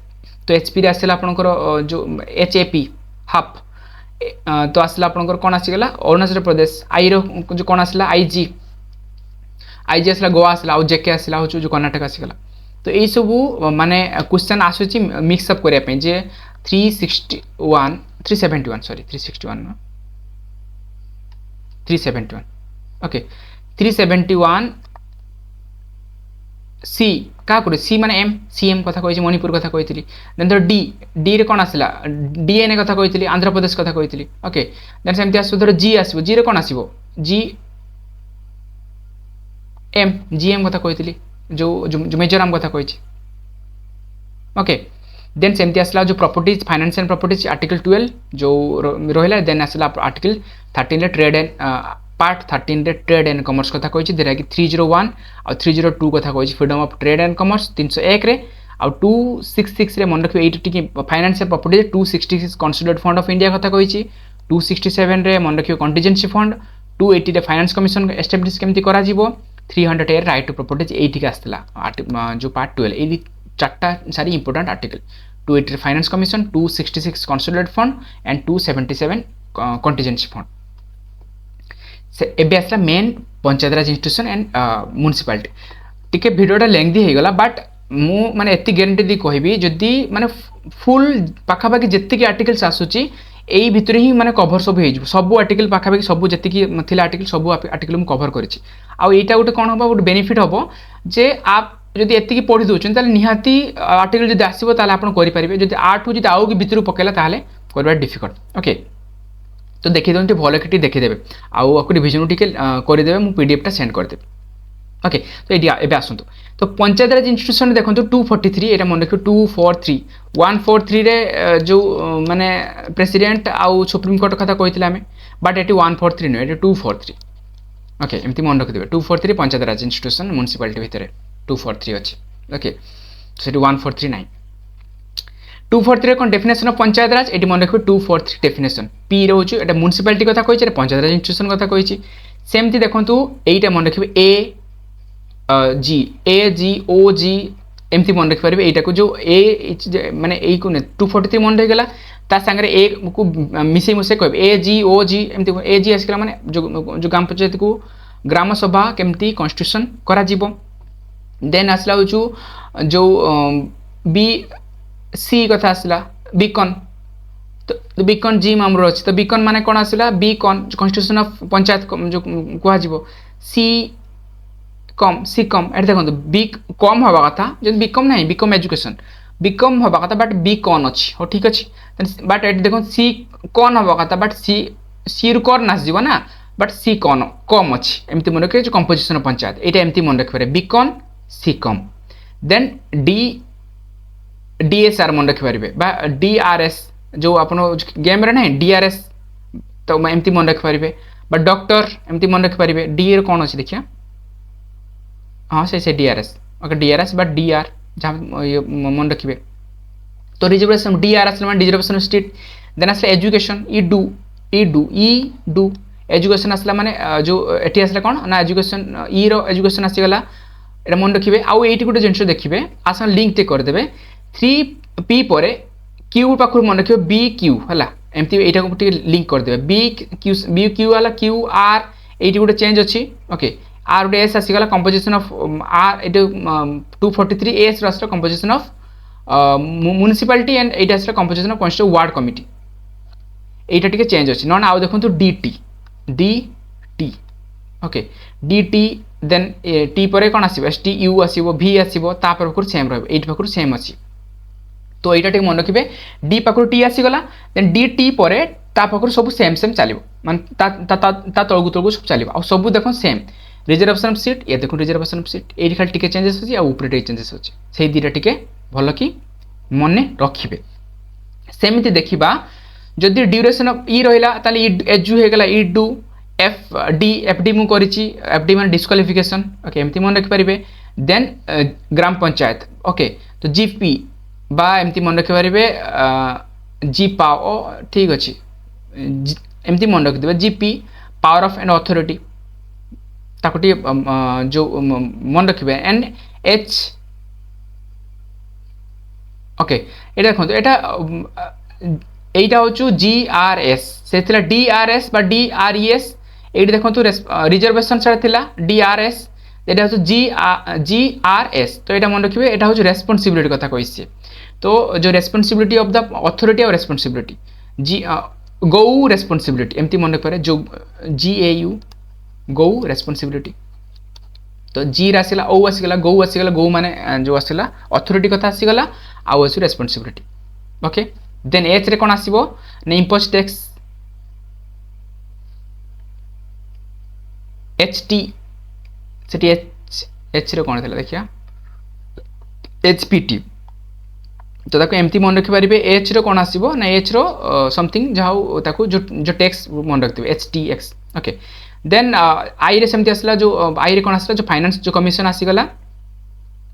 A: तो HP रे आसला आपनकर जो HAP हाफ तो आसला आपनकर कौन आसीगला अरुणाचल प्रदेश आई रो जो कौन आसला IG आसला गोवा आसला आउ JK आसला हूँ जो कर्नाटक आसीगला तो यही सब माने क्वेश्चन आसूची मिक्सअप करने जे 371 ओके 371 C क्या करे C माने CM कथा कही मणिपुर कथा कही देन तो D रे कौन आसला DNA कथा कही आंध्र प्रदेश कथा कही ओके देन सेमती आसो धर G आसो G रे कौन आसो GM कथा कही जो मिजोराम कथा कही ओके देन सेमती आसला जो प्रॉपर्टीज फाइनेंशियल प्रॉपर्टीज आर्टिकल 12 जो रहा देन आसला आर्टिकल 13 रे ट्रेड एंड पार्ट 13 रे ट्रेड एंड कॉमर्स कथा कही जेटा कि 301 और 302 कथा कही freedom of trade and commerce 301 रे और 266 रे मन रखिए ये financial properties 266 consolidated fund of India कथा कही 267 रे मन रखिए कंटीजेंसी फंड 280 रे फाइनेंस कमिशन एस्टाब्लिश केमती करा जीवो 300 एर राइट टू प्रॉपर्टीज एटी आसला जो पार्ट 12 ये चार्टा सारी important article 280 finance commission 266 consolidated fund and 277 contingency fund से एबे आसला main panchayat Raj institution and municipality टिके वीडियोटा लेंथी हो गला बट मु माने एति गारंटी दी कहबी जदी माने फुल पाखापाखि जेतिकी आर्टिकल्स आसुची यही भितर ही माने कभर सब हो सब आर्टिकल पाखापाखि सब जी आर्टिकल सब आर्टिकल मुझे कभर करी आईटा गोटे कौन हम गोटे बेनिफिट हम जे आप जब एति पढ़ी दूसरे निहाती आर्टिकल जब आसो आप करेंगे जब आठू जब आउ भितर पकेला कर डिफिकल्ट ओके तो देखी दे भल कि देखीदे आउ रिविजन टी करदे मुझे PDF टा सेंड करदेवी ओके तो ये एबे आसतु तो पंचायत राज इंस्टीट्यूशन देखो 243 ये मन रखिए 243 143 रे जो माने प्रेसिडेंट आउ सुप्रीम कोर्ट कथा कही आम बट ये 143 नुहे ये 243 ओके एमती मन रखिदे 243 पंचायत राज इंस्टीट्यूशन म्युनिसिपालिटी भितर 243 अच्छी ओके से 143 नाइन 243 कौन डेफिनेशन ऑफ पंचायत राज ये मन रखिए 243 डेफिनेशन पी रोच ये म्युनिसिपालिटी कथा कही पंचायत राज इंस्टीट्यूशन कथा कही सेमती देखो यहीटा मन रखिए ए जी ओ जी एमती मन रखिपारे यहाँ को जो ए माने ए को 243 मन रहीगला ता सांगे ए को मिसे मुसे कह ए जी ओ जी एमती ए जी आसला माने जो ग्राम पंचायत को ग्राम सभा केमती कन्स्टिट्यूशन करा जीवो देन आसला जो बी सी कथा आसला बीकन तो बीकन जी आमर अच्छी तो बीकन माने कौन आसला बीकन कन्स्टिट्यूशन ऑफ पंचायत जो कह सी कम सी कम ये देखो बी कम हवा कथा जो बीकम ना बीकम एजुकेशन बीकम हवा कथा बट बी कौन अच्छी हो ठीक अच्छे बट ये देखो सी कौन हवा कथा बट सी रु कर नासीज ना बट सी कौन कम अच्छी एमती मन रखिए कंपोजिशन ऑफ पंचायत ये एमती मन रखिपारे बीकन सी कम देन डीएसआर मन रखिपारे डीआरएस जो आप गेम रे ना डीआरएस तो एमती मन रखिपारे डॉक्टर एमती मन रखिपारे डी कौन अच्छी देखिए हाँ से DRS okay DRS but DR जहाँ मन रखिए तो रिजर्वेशन डीआर आसला रिजर्वेशन स्टेट देन आसला एजुकेशन ई डू एजुकेशन आसला माने जो एटी आसला कौन ना एजुकेशन ई रो एजुकेशन आसीगला ये मन रखिए आउ ये गोटे जिन देखिए आसन लिंक टे करदे 3P पर क्यू पाखु मन रखिए बी क्यू है एमती यहाँ को लिंक करदे बी क्यू वाला क्यू आर ये गोटे चेंज अच्छी ओके आर गोटे एस आसीगला कंपोजिशन ऑफ आर ये 243 एस रास्टर कंपोजिशन ऑफ म्युनिसिपालिटी एंड ये आसला composition of constituent ward committee यहाँ टे चेंज अच्छी ना आउ देखो D okay D then T पर कौन आस टी यू आसो भि आसो पाखु सेम रही पाखु सेम अच्छी तो यहाँ मन रखिए डी पाखु टी आसीगला देन डी टी पर पाखु सब सेम चलो माने तलू तलू सब चलो आ सब देख सेम रिजर्वेशन ऑफ सीट ये देखो रिजर्वेशन ऑफ सीट ये खाली टिके चेंजेस अच्छी आउपर टिके चेंजेस अच्छी से दुटा टिके भल कि मन रखिए सेमती देखा जदि ड्यूरेशन ऑफ ई रहा एजु होगला ई डू एफ डी मुझे एफ डी मान डिस्क्वालिफिकेशन ओके एमती मन रखिपारे देन ग्राम पंचायत ओके तो जीपी बा एमती मन रखिपारे जी पाओ ठीक अच्छे एमती मन रखिदे GP power of an authority ताको जो मन रखिए एंड एच ओके ये देखो यहाँ हूँ जीआरएस से डीआरएस बा डीआरईएस ये देखो रिजर्वेशन से डीआरएस ये हूँ जीआरएस तो यहाँ मन रखिए यहाँ हूँ रेस्पॉन्सिबिलिटी कथा कही तो जो रेस्पॉन्सिबिलिटी ऑफ द अथॉरिटी और रेस्पॉन्सिबिलिटी जी गौ रेस्पॉन्सिबिलिटी एमती मन रखिए जो GAU गौ रेस्पॉन्सिबिलिटी तो जी आसला ओ आसीगला गौ माने जो आसला अथॉरिटी कथा आसीगला आउ अच्छी रेस्पॉन्सिबिलिटी ओके देन एच रे कौन आसीबो ने इम्पोस्ट टैक्स HT से एच रे कौन देखिया HPT तो ताको एमती मन रखिपारे एच रो कौन आसीबो ना एच रो समथिंग जहाँ ताको जो टैक्स मन रखिबे HTX ओके देन आई रे सेमती आसला जो आई रे कौन आसला जो फाइनेंस जो कमिशन आसीगला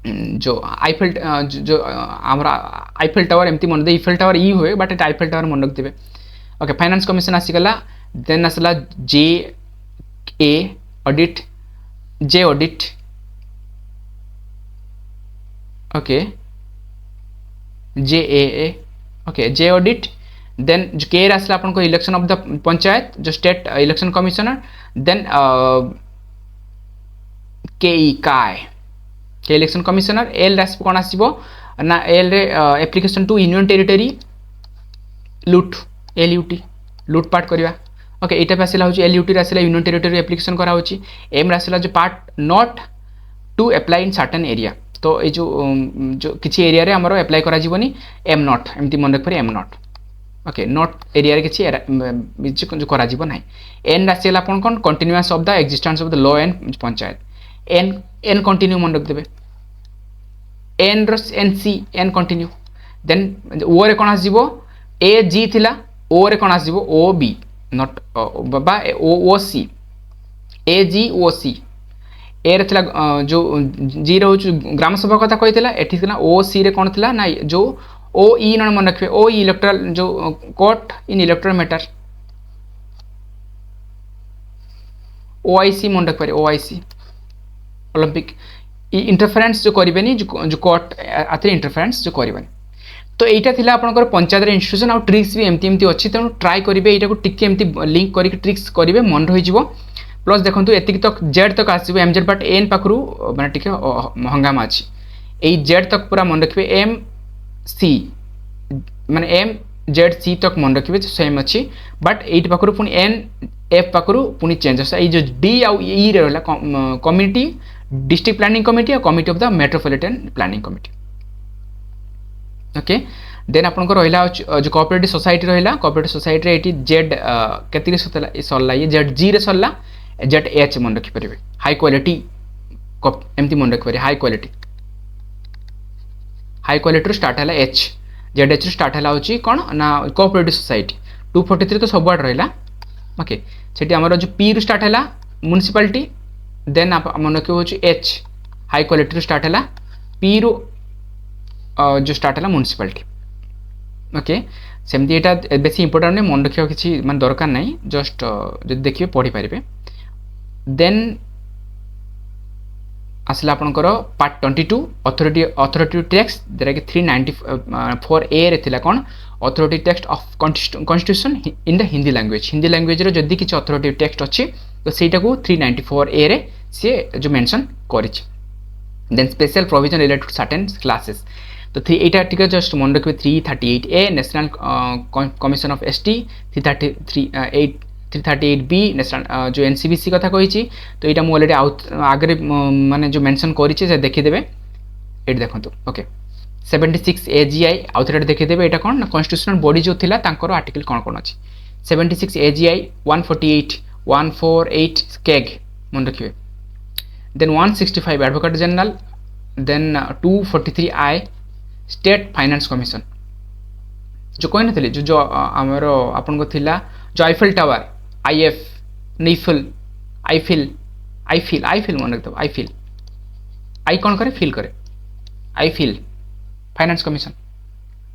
A: जो आईफेल जो आमर आईफेल टावर एमती मन दे इफेल टावर ई हुए बट आईफेल टावर मन रखिदेवे ओके फाइनेंस कमिशन आसीगला देन आसला JA audit J audit okay JAA okay J audit then जो केयर आसला आपन को इलेक्शन ऑफ द पंचायत जो state election commissioner then KE K election commissioner एल रास कौन आसो ना एल रे application to union territory LUT लुटपाट करवा ओके यहाँ पे आसला हूँ LUT आसला यूनियन टेरिटरी एप्लिकेशन करा एम आसला जो part not to apply in certain area तो ये जो किसी एरिया रे हमरो अप्लाई करा जीवनी एम नॉट एमती मन रखिए am not okay not area रे किसी जो करा जीव ना एन आसला आपन कौन continuous of the existence of the law and panchayat N N continue मन रखिदेवे N N C N continue then ओ रे कौन आसो ए जी थिला ओ रे कौन आसो ओ बी नट बा ओ सी ए जी ओ सी ए रे थिला जो जी रे हूँ ग्राम सभा कथा कही एठी थिला ओ सी रे कौन थिला ना जो ओ ई न मन रखिए ओ इलेक्ट्रल जो कोर्ट इन इलेक्ट्रल मैटर ओ आई सी मन रख पारे ओ आई सी ओलंपिक इंटरफेरेंस जो करें जो कोर्ट आते इंटरफेरेंस जो करें तो यहाँ थिला आपनकर पंचायत इंस्टीट्यूशन आउ ट्रिक्स भी एमती एमती अच्छी तेणु ट्राए करेंगे यहाँ टिके एमती लिंक करके ट्रिक्स करेंगे मन रही प्लस देखो एति तक जेड तक आसो एम जेड पार्ट एन पाखु मैंने टी हंगामा अच्छी यही जेड तक पूरा मन रखिए एम सी माने एम जेड सी तक मन रखिए सेम अच्छी बट ये पाखु पुणी एन एफ पाखु पुणी चेंज ये जो डी आउ ई रहा कम्युनिटी डिस्ट्रिक्ट प्लानिंग कमिटी और committee of the metropolitan planning committee okay then आपन को रहिला जो कोऑपरेटिव सोसाइटी रहिला कोऑपरेटिव सोसाइटी रे एटी जेड केतिरी सरला ये जेड जी रे सरला जेड एच मन रखि परिबे हाई क्वालिटी एमती मन रखि परिबे हाई क्वालिटी स्टार्ट है एच जेड एच स्टार्ट है होची कोन ना कोऑपरेटिव सोसाइटी 243 तो सब रहिला ओके सेठी हमर जो पी रू स्टार्ट है म्युनिसिपलिटी देन आप मन रखियो होची एच हाई क्वालिटी स्टार्ट है पी रू जो स्टार्ट है म्युनिसिपलिटी ओके सेमती एटा बेसी इंपोर्टेंट नहीं मन रखियो किसी मान दरकार नहीं जस्ट जो देखिए पढ़ी पारे देन आसला आपनकर पार्ट 22 अथॉरिटी टैक्स जेरा कि 394 ए रे थिला कोन authority text of constitution in the Hindi language रो जदी किछि अथॉरिटी टेक्स्ट अछि तो सेटा को 394 ए रे से जो मेंशन करिछि then special provision related to certain classes तो यहाँ टी जस्ट मन रखिए 338 A national commission of ST 338 B national जो एनसीबीसी कथा कही तो यहाँ मुझे ऑलरेडी आगे माने जो मेंशन करें देखीदे ये देखो ओके 76 एजीआई आउ थे देखीदे यहाँ कौन कन्स्टिट्यूशनल बॉडी जो थिला तांकर आर्टिकल कौन कौन अच्छी 76 एजीआई 148 148 केग मन रखिए देन 165 एडवोकेट जनरल देन 243 आई स्टेट फाइनेंस कमिशन जो कही ना जो आमर आपन को थिला जो आईफिल टावर आईएफ नीफिल आईफिल मन रखते आईफिल आई कौन करे फिल करे आईफिल फाइनेंस कमिशन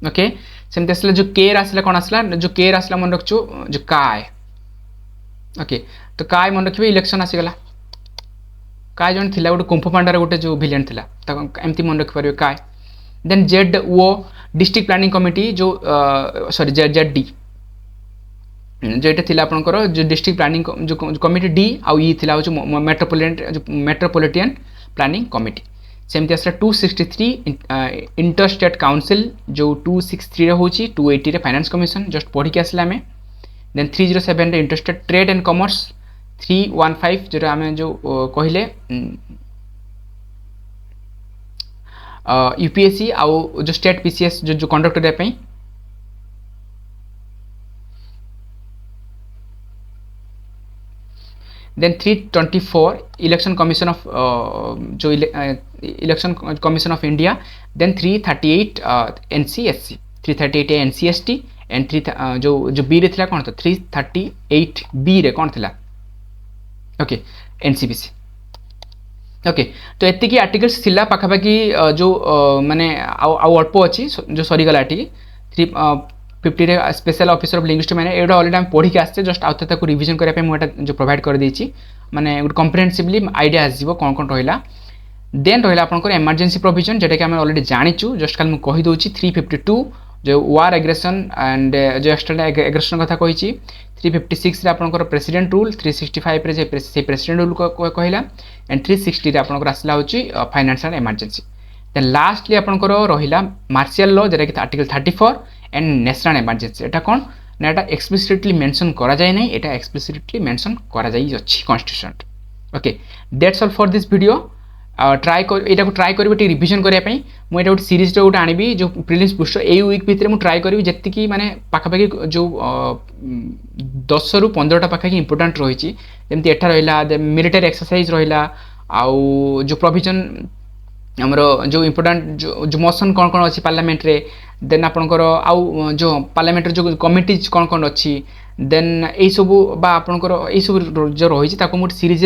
A: ओके सेमती आसला जो केयर आसला कौन आसला जो केयर आसला मन रखु जो काय ओके तो काय मन रखिए इलेक्शन आसीगला काय जन थिला गोटे कुंभ पांडार गोटे जो विलेन थिला एमती मन रखिपारे काय देन जेड वो डिस्ट्रिक्ट प्लानिंग कमिटी जो सॉरी जेड डी जो ये थिला आपनकर जो डिस्ट्रिक्ट प्लानिंग जो कमिटी डी आउ ई थिला जो मेट्रोपॉलिटन प्लानिंग कमिटी सेमती आसला 263 इंटर स्टेट काउंसिल जो 263 रे होची 280 रे फाइनेंस कमिशन जस्ट पढ़ी के आसला हमें देन 307 रे inter state trade and commerce 315 जो आम जो कहले यूपीएससी आउ जो स्टेट पीसीएस जो कंडक्ट करने देन 324 इलेक्शन कमिशन ऑफ जो election commission of India then 338 NCSC 338 NCST and 3 जो बी रे थिला कौन था 338 बी रे कौन थिला ओके एनसीबीसी ओके तो एति की आर्टिकल्स थिला पाखापाखि जो माने आउ अल्प अच्छी जो सरीगला एटी 350 रे स्पेशल ऑफिसर ऑफ लिंग्विस्टिक मैंने एटा ऑलरेडी हम पढ़ी के आसते जस्ट आउथे ताको रिवीजन करबा पे मुटा जो प्रोवाइड कर देछि माने गुड कम्प्रिहेंसिवली आइडिया आसीबो कोन कोन रहिला देन रहिला आपनकर इमरजेंसी प्रोविजन जेटा कि हम ऑलरेडी जानिछु जस्ट खाली मु कहि दोछि 352 जो वार एग्रेशन एंड जो एक्सटर्नल एग्रेशन कथा कही 356 रे आपनकर प्रेसिडेंट रूल 365 रे से प्रेसिडेंट रूल कहला एंड 360 रे आपनकर आसला होची फाइनेंशियल इमरजेंसी देन लास्टली आपनकर रहिला मार्शियल लॉ जेटा कि आर्टिकल 34 एंड नेशनल इमरजेंसी एटा कोन ना एटा एक्सप्लिसिटली मेंशन करा जाय नै एटा एक्सप्लिसिटली मेंशन करा जाय अछि constitution okay that's all for this video try यहाँ को ट्राए करी रिविजन करने मुझे गोटे सीरीज गोटे आनी जो प्रिलिम्स बुस्टर यही वीक भितर मुझे ट्राए करी जी माने पाखापाखि जो 10 ରୁ 15टा पाखापाखि इंपोर्टाट रही जमी एटा रहा मिलिटारी एक्सरसाइज रहा आउ जो प्रोविजन आमर जो इम्पोर्टाट जो मोशन कौन कौन अच्छी पार्लियामेंट रे देन आपणकर आउ जो पार्लियामेंट जो कमिटीज कौन कौन अच्छी देन यही सब आपणकर यही सब जो रही सीरीज